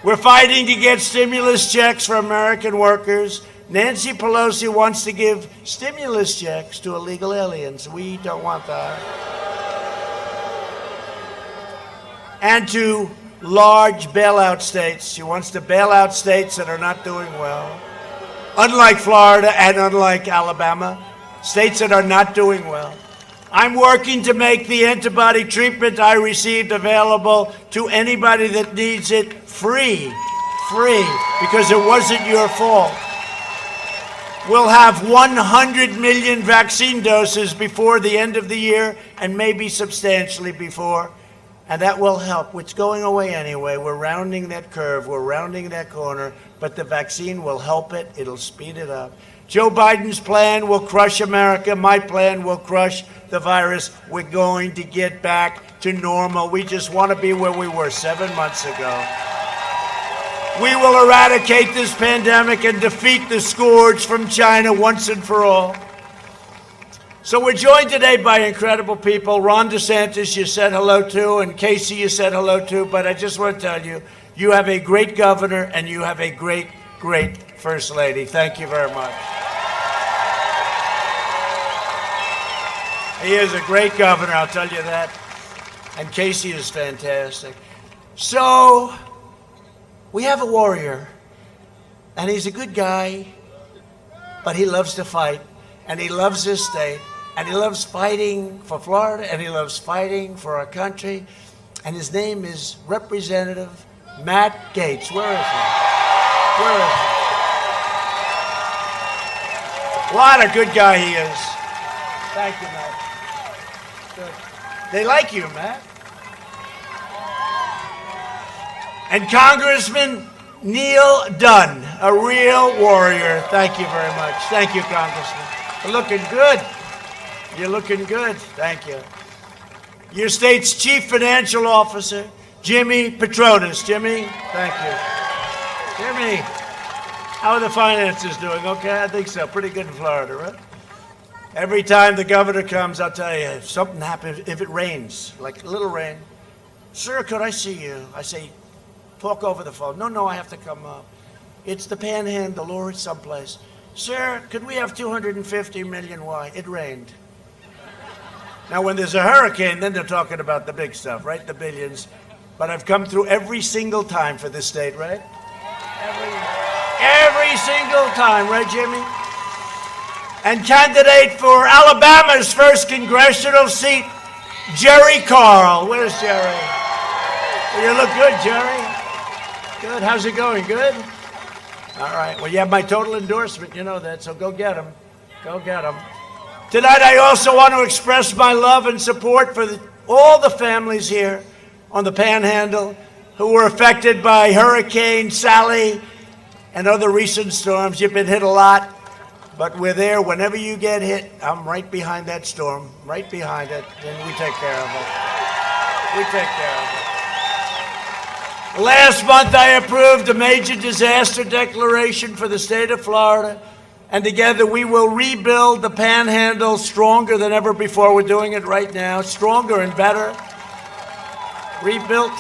We're fighting to get stimulus checks for American workers. Nancy Pelosi wants to give stimulus checks to illegal aliens. We don't want that. And to large bailout states. She wants to bail out states that are not doing well. Unlike Florida and unlike Alabama, states that are not doing well. I'm working to make the antibody treatment I received available to anybody that needs it free, because it wasn't your fault. We'll have 100 million vaccine doses before the end of the year, and maybe substantially before, and that will help. It's going away anyway. We're rounding that curve. We're rounding that corner, but the vaccine will help it. It'll speed it up. Joe Biden's plan will crush America. My plan will crush the virus. We're going to get back to normal. We just want to be where we were 7 months ago. We will eradicate this pandemic and defeat the scourge from China once and for all. So we're joined today by incredible people. Ron DeSantis, you said hello to, and Casey, you said hello to, but I just want to tell you, you have a great governor and you have a great, great First Lady. Thank you very much. He is a great governor, I'll tell you that. And Casey is fantastic. So, we have a warrior, and he's a good guy, but he loves to fight, and he loves his state, and he loves fighting for Florida, and he loves fighting for our country, and his name is Representative Matt Gaetz. Where is he? Where is he? What a good guy he is. Thank you, Matt. Good. They like you, Matt. And Congressman Neil Dunn, a real warrior. Thank you very much. Thank you, Congressman. You're looking good. You're looking good. Thank you. Your state's Chief Financial Officer, Jimmy Patriotism. Jimmy, thank you. Jimmy, how are the finances doing? Okay, I think so. Pretty good in Florida, right? Every time the governor comes, I'll tell you, if something happens, if it rains, like a little rain, sir, could I see you? I say, talk over the phone. No, I have to come up. It's the Panhandle or it's someplace. Sir, could we have 250 million? Why? It rained. Now, when there's a hurricane, then they're talking about the big stuff, right? The billions. But I've come through every single time for this state, right? Every single time, right, Jimmy? And candidate for Alabama's first congressional seat, Jerry Carl. Where's Jerry? Well, you look good, Jerry. Good. How's it going? Good? All right. Well, you have my total endorsement. You know that, so go get him. Go get him. Tonight, I also want to express my love and support for all the families here on the Panhandle who were affected by Hurricane Sally and other recent storms. You've been hit a lot, but we're there. Whenever you get hit, I'm right behind that storm, right behind it, and we take care of it. We take care of it. Last month, I approved a major disaster declaration for the state of Florida, and together we will rebuild the Panhandle stronger than ever before. We're doing it right now, stronger and better. Rebuilt,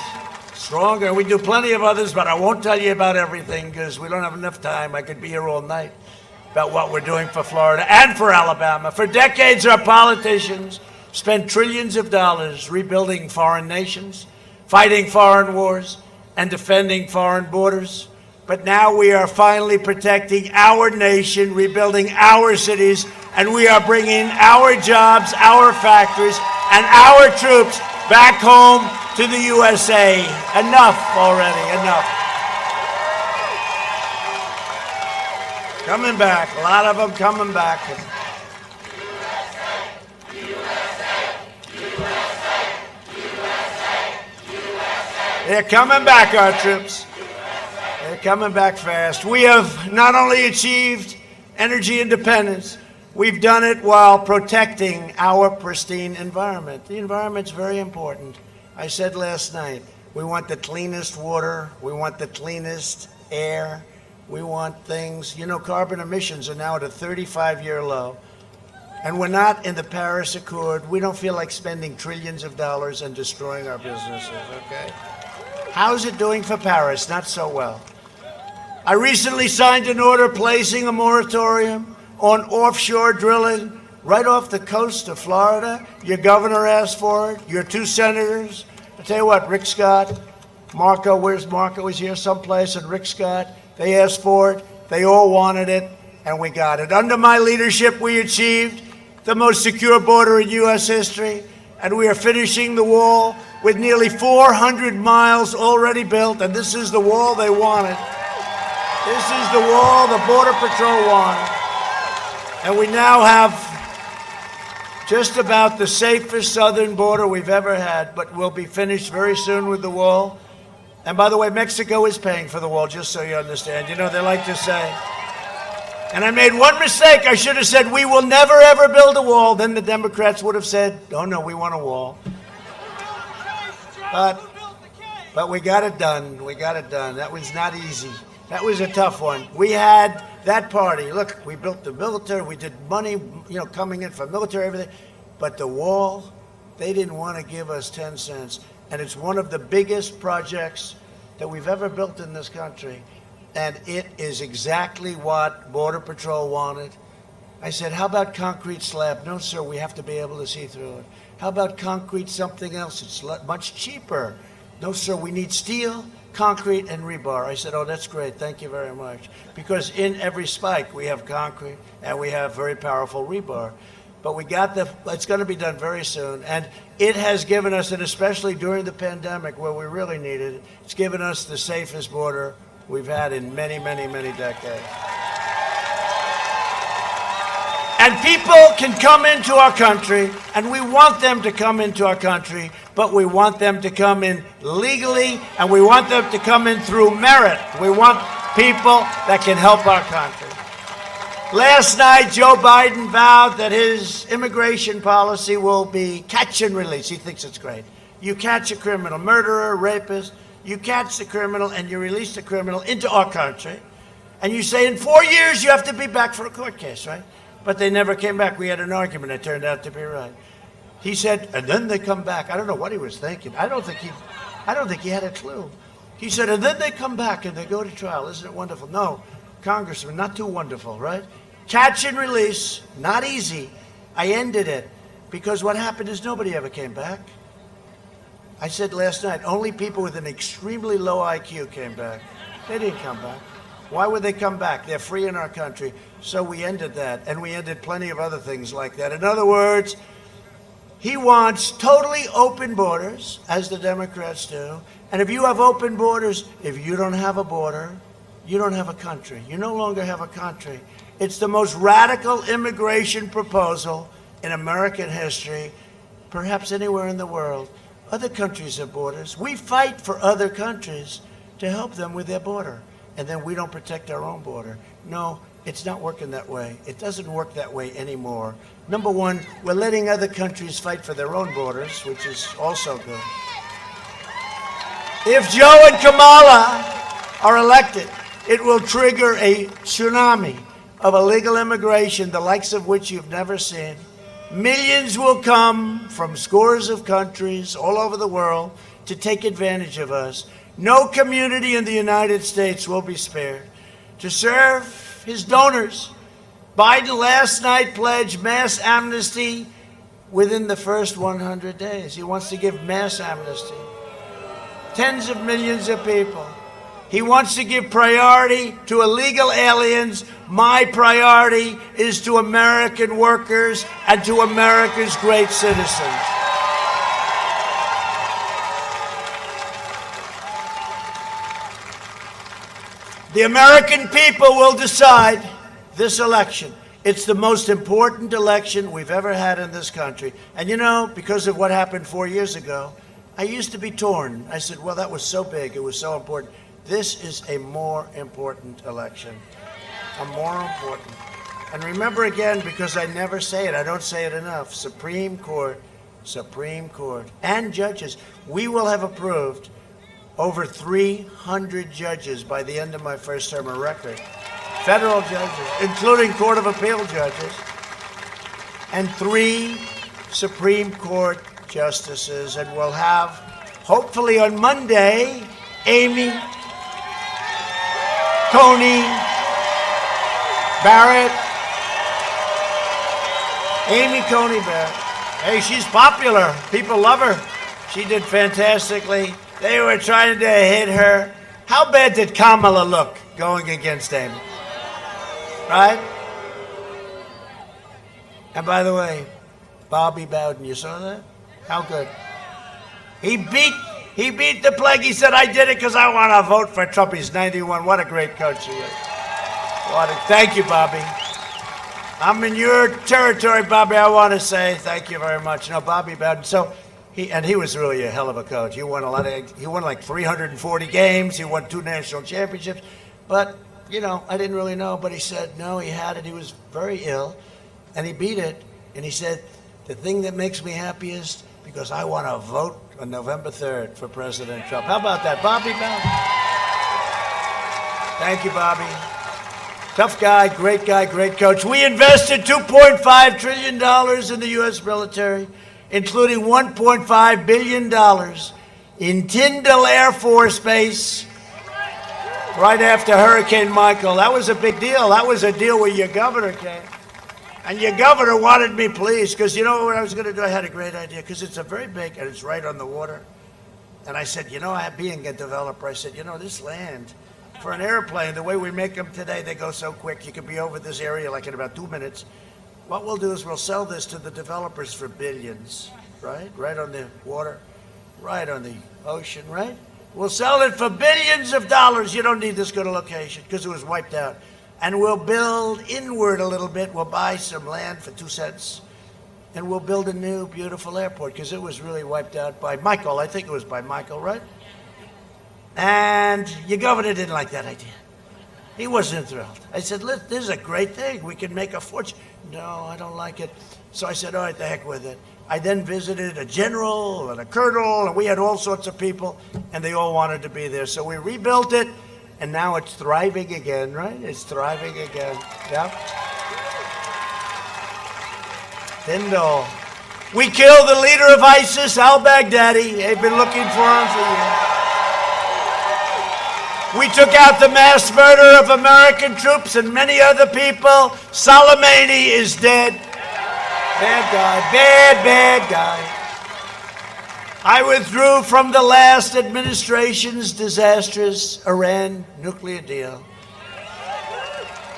stronger. We do plenty of others, but I won't tell you about everything because we don't have enough time. I could be here all night about what we're doing for Florida and for Alabama. For decades, our politicians spent trillions of dollars rebuilding foreign nations, fighting foreign wars, and defending foreign borders. But now we are finally protecting our nation, rebuilding our cities, and we are bringing our jobs, our factories, and our troops back home to the USA. Enough already, enough. Coming back, a lot of them coming back. They're coming back, our troops. They're coming back fast. We have not only achieved energy independence, we've done it while protecting our pristine environment. The environment's very important. I said last night, we want the cleanest water, we want the cleanest air, we want things, carbon emissions are now at a 35-year low. And we're not in the Paris Accord. We don't feel like spending trillions of dollars and destroying our businesses, okay? How's it doing for Paris? Not so well. I recently signed an order placing a moratorium on offshore drilling right off the coast of Florida. Your governor asked for it. Your 2 senators. I tell you what, Rick Scott, Marco, where's Marco? He's here someplace, and Rick Scott, they asked for it. They all wanted it, and we got it. Under my leadership, we achieved the most secure border in U.S. history, and we are finishing the wall with nearly 400 miles already built, and this is the wall they wanted. This is the wall the Border Patrol wanted. And we now have just about the safest southern border we've ever had, but we'll be finished very soon with the wall. And by the way, Mexico is paying for the wall, just so you understand. You know, they like to say. And I made one mistake. I should have said, we will never, ever build a wall. Then the Democrats would have said, oh, no, we want a wall. But we got it done. We got it done. That was not easy. That was a tough one. We had that party. Look, we built the military. We did money, coming in for military, everything. But the wall, they didn't want to give us 10 cents. And it's one of the biggest projects that we've ever built in this country. And it is exactly what Border Patrol wanted. I said, how about concrete slab? No, sir, we have to be able to see through it. How about concrete something else? It's much cheaper. No, sir, we need steel, concrete, and rebar. I said, oh, that's great. Thank you very much. Because in every spike, we have concrete, and we have very powerful rebar. But we got it's going to be done very soon. And it has given us, and especially during the pandemic where we really needed it, it's given us the safest border we've had in many, many, many decades. And people can come into our country, and we want them to come into our country, but we want them to come in legally, and we want them to come in through merit. We want people that can help our country. Last night, Joe Biden vowed that his immigration policy will be catch and release. He thinks it's great. You catch a criminal, murderer, rapist, you catch the criminal and you release the criminal into our country, and you say in 4 years you have to be back for a court case, right? But they never came back. We had an argument. It turned out to be right. He said, and then they come back. I don't know what he was thinking. I don't think he had a clue. He said, and then they come back and they go to trial. Isn't it wonderful? No, Congressman, not too wonderful, right? Catch and release, not easy. I ended it because what happened is nobody ever came back. I said last night, only people with an extremely low IQ came back. They didn't come back. Why would they come back? They're free in our country. So we ended that, and we ended plenty of other things like that. In other words, he wants totally open borders, as the Democrats do. And if you have open borders, if you don't have a border, you don't have a country. You no longer have a country. It's the most radical immigration proposal in American history, perhaps anywhere in the world. Other countries have borders. We fight for other countries to help them with their border, and then we don't protect our own border. No, it's not working that way. It doesn't work that way anymore. Number one, we're letting other countries fight for their own borders, which is also good. If Joe and Kamala are elected, it will trigger a tsunami of illegal immigration, the likes of which you've never seen. Millions will come from scores of countries all over the world to take advantage of us. No community in the United States will be spared. To serve his donors, Biden last night pledged mass amnesty within the first 100 days. He wants to give mass amnesty. Tens of millions of people. He wants to give priority to illegal aliens. My priority is to American workers and to America's great citizens. The American people will decide this election. It's the most important election we've ever had in this country. And you know, because of what happened 4 years ago, I used to be torn. I said, well, that was so big. It was so important. This is a more important election. A more important. And remember again, because I never say it, I don't say it enough, Supreme Court, and judges. We will have approved over 300 judges by the end of my first term, a record. Federal judges, including Court of Appeal judges, and 3 Supreme Court justices. And we'll have, hopefully on Monday, Amy Coney Barrett. Amy Coney Barrett. Hey, she's popular. People love her. She did fantastically. They were trying to hit her. How bad did Kamala look going against Amy? Right? And by the way, Bobby Bowden, you saw that? How good. He beat the plague. He said, I did it because I want to vote for Trump. He's 91. What a great coach he is. Thank you, Bobby. I'm in your territory, Bobby. I want to say thank you very much. No, Bobby Bowden. So he was really a hell of a coach. He won like 340 games. He won 2 national championships. But, I didn't really know. But he said, no, he had it. He was very ill. And he beat it. And he said, the thing that makes me happiest, because I want to vote on November 3rd for President Trump. How about that, Bobby Bowden? Thank you, Bobby. Tough guy, great coach. We invested $2.5 trillion in the U.S. military, including $1.5 billion in Tyndall Air Force Base right after Hurricane Michael. That was a big deal. That was a deal where your governor came. And your governor wanted me pleased, because you know what I was going to do? I had a great idea, because it's a very big, and it's right on the water. And I said, being a developer, I said, this land, for an airplane, the way we make them today, they go so quick. You could be over this area like in about 2 minutes. What we'll do is we'll sell this to the developers for billions, right? Right on the water, right on the ocean, right? We'll sell it for billions of dollars. You don't need this good a location, because it was wiped out. And we'll build inward a little bit. We'll buy some land for 2 cents. And we'll build a new, beautiful airport, because it was really wiped out by Michael. I think it was by Michael, right? And your governor didn't like that idea. He wasn't thrilled. I said, look, this is a great thing. We can make a fortune. No, I don't like it. So I said, all right, the heck with it. I then visited a general and a colonel, and we had all sorts of people, and they all wanted to be there. So we rebuilt it. And now it's thriving again, right? It's thriving again. Yep. Tyndall. We killed the leader of ISIS, al-Baghdadi. They've been looking for him for years. We took out the mass murder of American troops and many other people. Soleimani is dead. Bad guy. Bad guy. I withdrew from the last administration's disastrous Iran nuclear deal.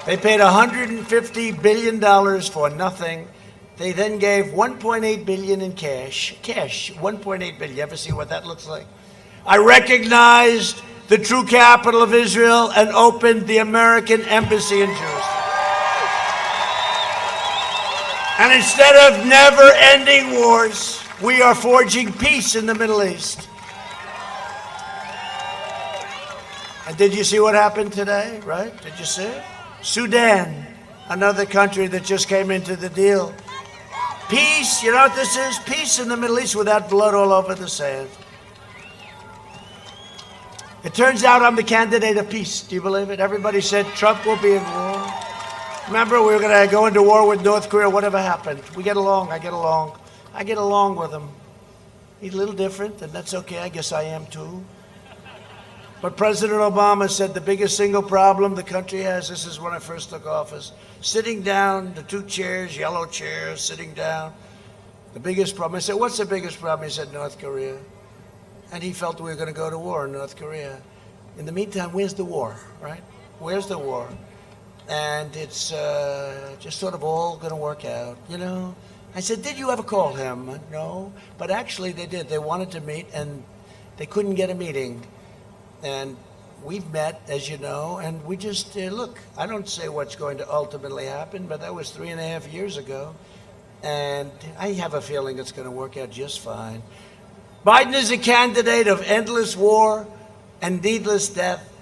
They paid $150 billion for nothing. They then gave $1.8 billion in cash. Cash, $1.8 billion. You ever see what that looks like? I recognized the true capital of Israel and opened the American embassy in Jerusalem. And instead of never-ending wars, we are forging peace in the Middle East. And did you see what happened today, right? Did you see it? Sudan, another country that just came into the deal. Peace, you know what this is? Peace in the Middle East without blood all over the sand. It turns out I'm the candidate of peace. Do you believe it? Everybody said Trump will be in war. Remember, we were going to go into war with North Korea, whatever happened. We get along, I get along. I get along with him. He's a little different, and that's okay. I guess I am too. But President Obama said the biggest single problem the country has, this is when I first took office, sitting down, the 2 chairs, yellow chairs, sitting down. The biggest problem. I said, what's the biggest problem? He said, North Korea. And he felt we were going to go to war in North Korea. In the meantime, where's the war, right? Where's the war? And it's just sort of all going to work out, you know? I said, did you ever call him? No. But actually they did. They wanted to meet, and they couldn't get a meeting. And we've met, as you know, and we just, look, I don't say what's going to ultimately happen, but that was 3.5 years ago. And I have a feeling it's going to work out just fine. Biden is a candidate of endless war and needless death.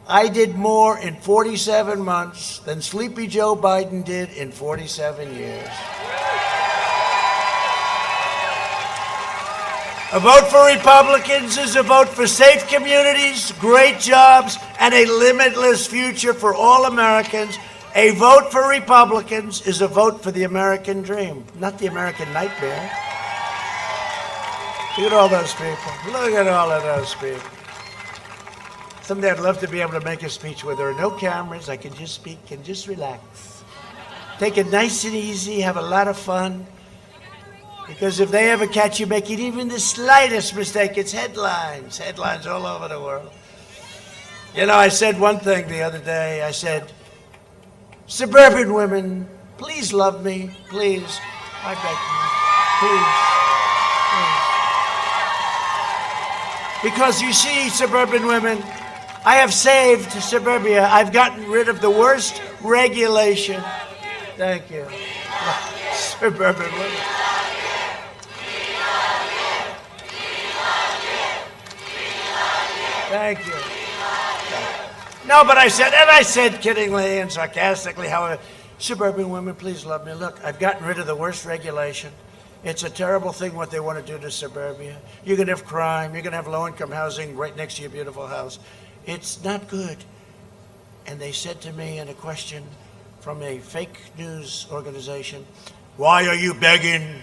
I did more in 47 months than Sleepy Joe Biden did in 47 years. A vote for Republicans is a vote for safe communities, great jobs, and a limitless future for all Americans. A vote for Republicans is a vote for the American dream, not the American nightmare. Look at all those people. Look at all of those people. Someday I'd love to be able to make a speech where there are no cameras. I can just speak and just relax. Take it nice and easy, have a lot of fun. Because if they ever catch you making even the slightest mistake, it's headlines all over the world. You know, I said one thing the other day. I said, suburban women, please love me, please. I beg you, please. Because you see, suburban women, I have saved suburbia. I've gotten rid of the worst regulation. Thank you. Suburban women. Thank you. No, but I said kiddingly and sarcastically, however, suburban women, please love me. Look, I've gotten rid of the worst regulation. It's a terrible thing what they want to do to suburbia. You're going to have crime. You're going to have low-income housing right next to your beautiful house. It's not good. And they said to me in a question from a fake news organization, why are you begging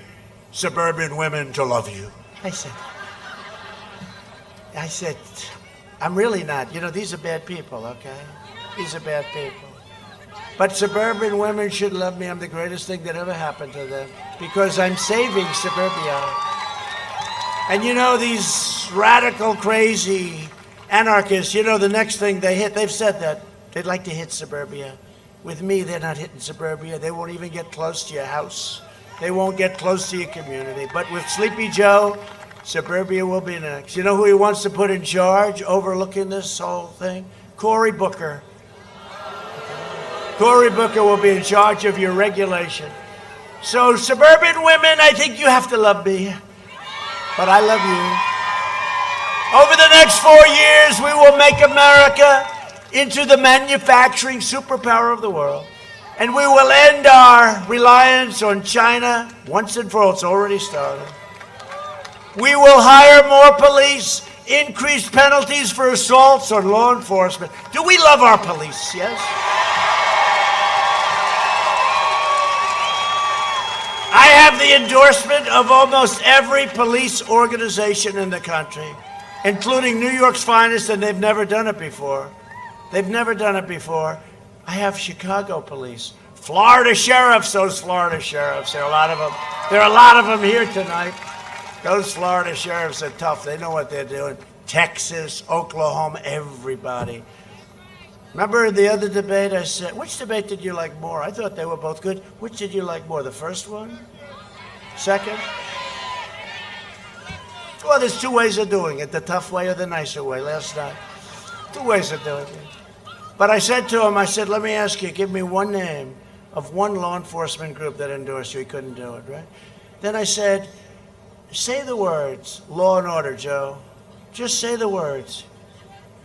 suburban women to love you? I said, I'm really not. You know, these are bad people, okay? These are bad people. But suburban women should love me. I'm the greatest thing that ever happened to them because I'm saving suburbia. And you know, these radical, crazy anarchists, you know, the next thing they hit, they've said that, they'd like to hit suburbia. With me, they're not hitting suburbia. They won't even get close to your house. They won't get close to your community. But with Sleepy Joe, suburbia will be next. You know who he wants to put in charge, overlooking this whole thing? Cory Booker. Cory Booker will be in charge of your regulation. So suburban women, I think you have to love me. But I love you. Over the next 4 years, we will make America into the manufacturing superpower of the world. And we will end our reliance on China once and for all. It's already started. We will hire more police, increase penalties for assaults on law enforcement. Do we love our police? Yes? I have the endorsement of almost every police organization in the country, including New York's finest, and they've never done it before. They've never done it before. I have Chicago police, Florida sheriffs, those Florida sheriffs. There are a lot of them. There are a lot of them here tonight. Those Florida sheriffs are tough. They know what they're doing. Texas, Oklahoma, everybody. Remember the other debate I said, which debate did you like more? I thought they were both good. Which did you like more, the first one? Second? Well, there's two ways of doing it, the tough way or the nicer way last night. Two ways of doing it. But I said to him, I said, let me ask you, give me one name of one law enforcement group that endorsed you. He couldn't do it, right? Then I said, say the words, law and order, Joe. Just say the words.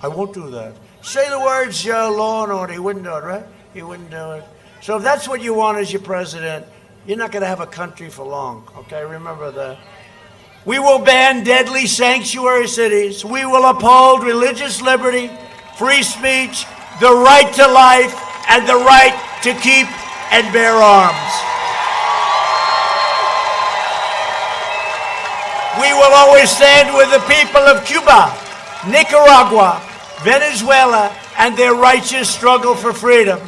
I won't do that. Say the words, Joe, law and order. He wouldn't do it, right? He wouldn't do it. So if that's what you want as your president, you're not going to have a country for long, okay? Remember that. We will ban deadly sanctuary cities. We will uphold religious liberty, free speech, the right to life, and the right to keep and bear arms. We will always stand with the people of Cuba, Nicaragua, Venezuela, and their righteous struggle for freedom.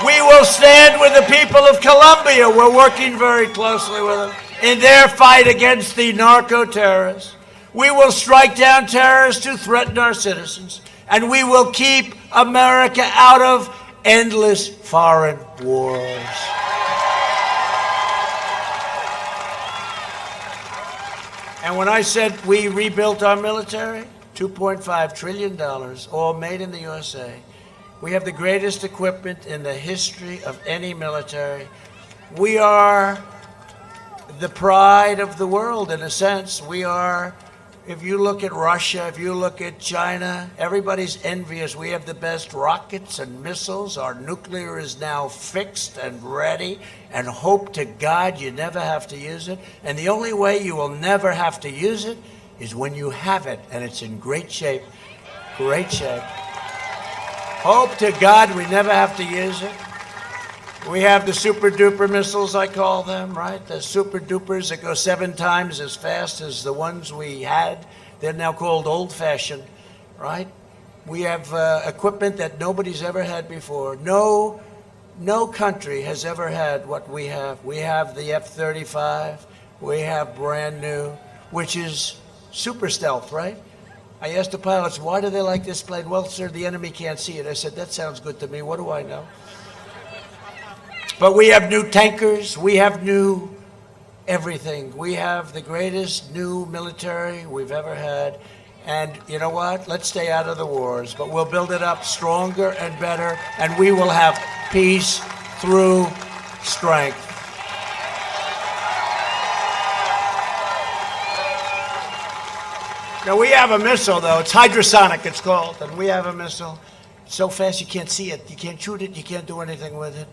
We will stand with the people of Colombia. We're working very closely with them in their fight against the narco-terrorists. We will strike down terrorists who threaten our citizens, and we will keep America out of endless foreign wars. And when I said we rebuilt our military, $2.5 trillion, all made in the USA. We have the greatest equipment in the history of any military. We are the pride of the world, in a sense. We are, if you look at Russia, if you look at China, everybody's envious. We have the best rockets and missiles. Our nuclear is now fixed and ready, and hope to God you never have to use it. And the only way you will never have to use it is when you have it, and it's in great shape. Great shape. Hope to God we never have to use it. We have the super duper missiles, I call them, right? The super dupers that go 7 times as fast as the ones we had. They're now called old fashioned, right? We have equipment that nobody's ever had before. No country has ever had what we have. We have the F-35. We have brand new, which is super stealth, right? I asked the pilots, why do they like this plane? Well, sir, the enemy can't see it. I said, that sounds good to me. What do I know? But we have new tankers. We have new everything. We have the greatest new military we've ever had. And you know what? Let's stay out of the wars, but we'll build it up stronger and better, and we will have peace through strength. Now, we have a missile, though. It's hypersonic, it's called. And we have a missile. It's so fast you can't see it. You can't shoot it. You can't do anything with it.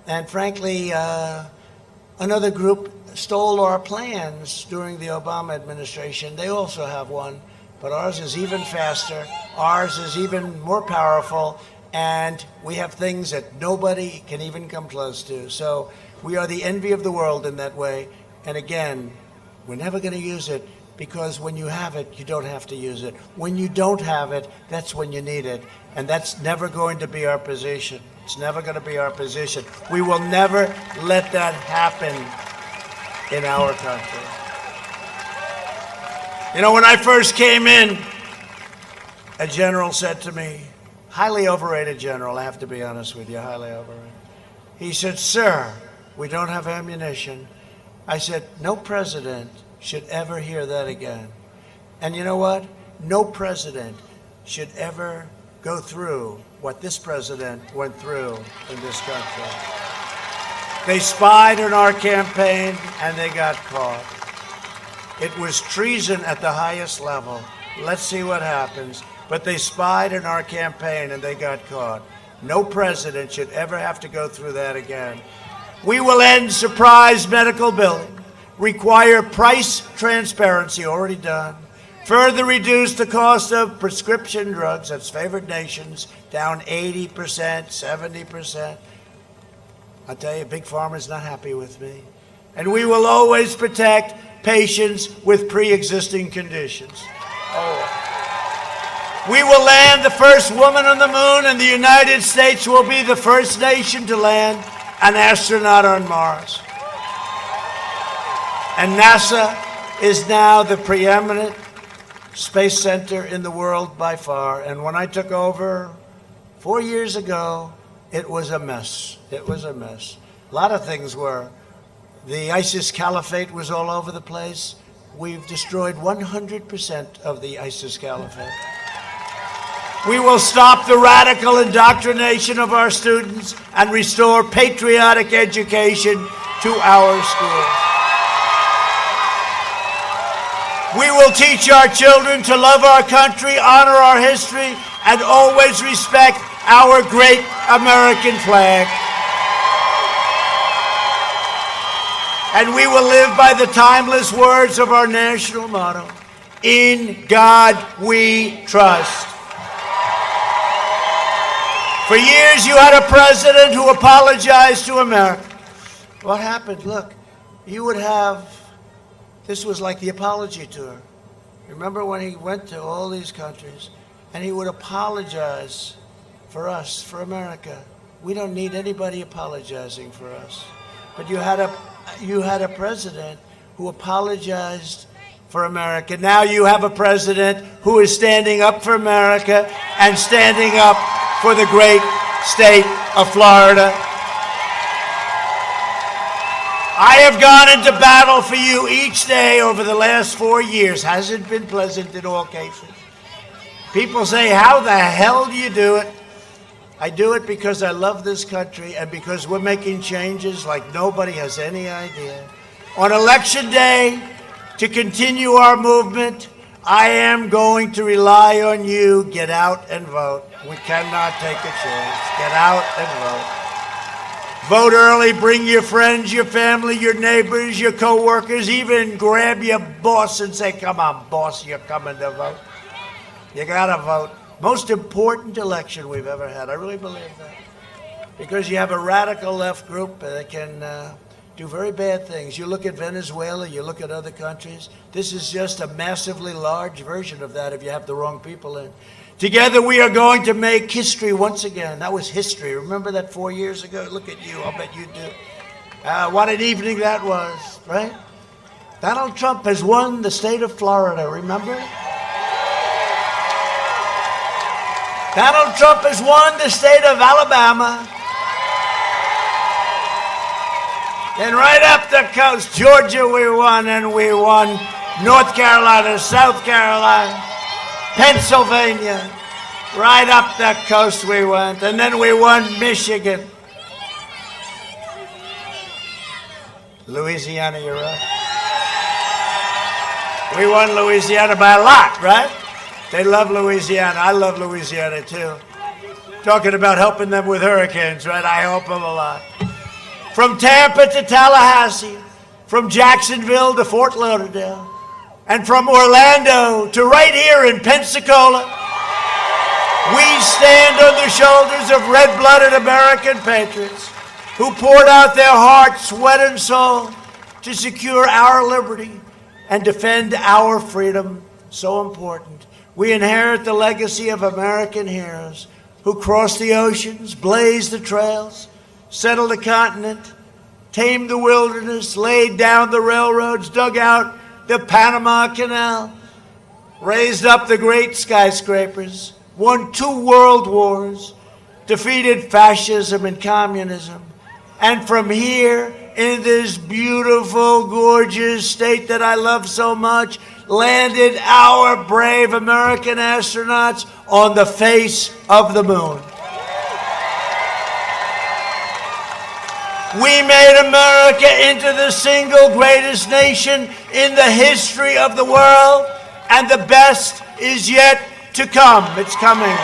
And frankly, another group stole our plans during the Obama administration. They also have one. But ours is even faster. Ours is even more powerful. And we have things that nobody can even come close to. So we are the envy of the world in that way. And again, we're never going to use it. Because when you have it, you don't have to use it. When you don't have it, that's when you need it. And that's never going to be our position. It's never going to be our position. We will never let that happen in our country. You know, when I first came in, a general said to me, highly overrated general, I have to be honest with you, highly overrated. He said, sir, we don't have ammunition. I said, no president should ever hear that again. And you know what? No president should ever go through what this president went through in this country. They spied on our campaign and they got caught. It was treason at the highest level. Let's see what happens. But they spied on our campaign and they got caught. No president should ever have to go through that again. We will end surprise medical billing. Require price transparency, already done. Further reduce the cost of prescription drugs, that's favored nations, down 80%, 70%. I'll tell you, Big Pharma's not happy with me. And we will always protect patients with pre-existing conditions. We will land the first woman on the moon, and the United States will be the first nation to land an astronaut on Mars. And NASA is now the preeminent space center in the world by far. And when I took over 4 years ago, it was a mess. It was a mess. A lot of things were. The ISIS caliphate was all over the place. We've destroyed 100% of the ISIS caliphate. We will stop the radical indoctrination of our students and restore patriotic education to our schools. We will teach our children to love our country, honor our history, and always respect our great American flag. And we will live by the timeless words of our national motto, "In God we trust." For years you had a president who apologized to America. What happened? Look, you would have, this was like the apology tour. Remember when he went to all these countries and he would apologize for us, for America. We don't need anybody apologizing for us. But you had a president who apologized for America. Now you have a president who is standing up for America and standing up for the great state of Florida. I have gone into battle for you each day over the last 4 years. Hasn't been pleasant in all cases. People say, how the hell do you do it? I do it because I love this country and because we're making changes like nobody has any idea. On Election Day, to continue our movement, I am going to rely on you. Get out and vote. We cannot take a chance. Get out and vote. Vote early. Bring your friends, your family, your neighbors, your co-workers. Even grab your boss and say, come on, boss, you're coming to vote. You got to vote. Most important election we've ever had. I really believe that. Because you have a radical left group that can do very bad things. You look at Venezuela, you look at other countries. This is just a massively large version of that if you have the wrong people in. Together we are going to make history once again. That was history. Remember that 4 years ago? Look at you. I'll bet you do. What an evening that was, right? Donald Trump has won the state of Florida, remember? Donald Trump has won the state of Alabama. And right up the coast, Georgia we won, and we won North Carolina, South Carolina, Pennsylvania. Right up the coast we went, and then we won Michigan. Louisiana, you're right. We won Louisiana by a lot, right? They love Louisiana. I love Louisiana, too. Talking about helping them with hurricanes, right? I help them a lot. From Tampa to Tallahassee, from Jacksonville to Fort Lauderdale, and from Orlando to right here in Pensacola, we stand on the shoulders of red-blooded American patriots who poured out their heart, sweat, and soul to secure our liberty and defend our freedom, so important. We inherit the legacy of American heroes who crossed the oceans, blazed the trails, settled the continent, tamed the wilderness, laid down the railroads, dug out the Panama Canal, raised up the great skyscrapers, won 2 world wars, defeated fascism and communism, and from here, in this beautiful, gorgeous state that I love so much, landed our brave American astronauts on the face of the moon. We made America into the single greatest nation in the history of the world, and the best is yet to come. It's coming.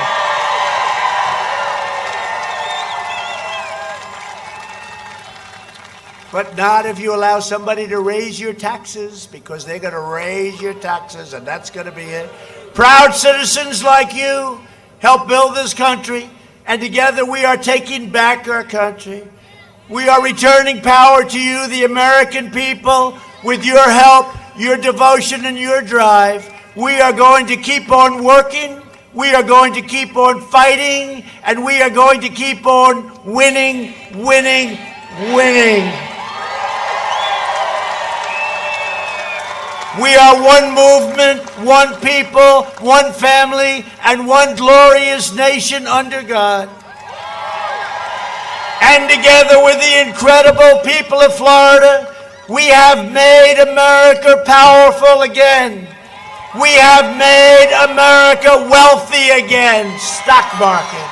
But not if you allow somebody to raise your taxes, because they're going to raise your taxes, and that's going to be it. Proud citizens like you help build this country, and together we are taking back our country. We are returning power to you, the American people, with your help, your devotion, and your drive. We are going to keep on working. We are going to keep on fighting, and we are going to keep on winning, winning, winning. We are one movement, one people, one family, and one glorious nation under God. And together with the incredible people of Florida, we have made America powerful again. We have made America wealthy again, stock market.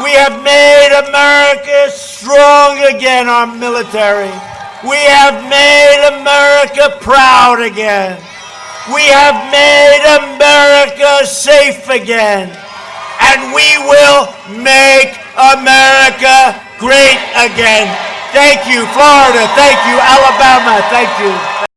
We have made America strong again, our military. We have made America proud again. We have made America safe again. And we will make America great again. Thank you, Florida. Thank you, Alabama. Thank you.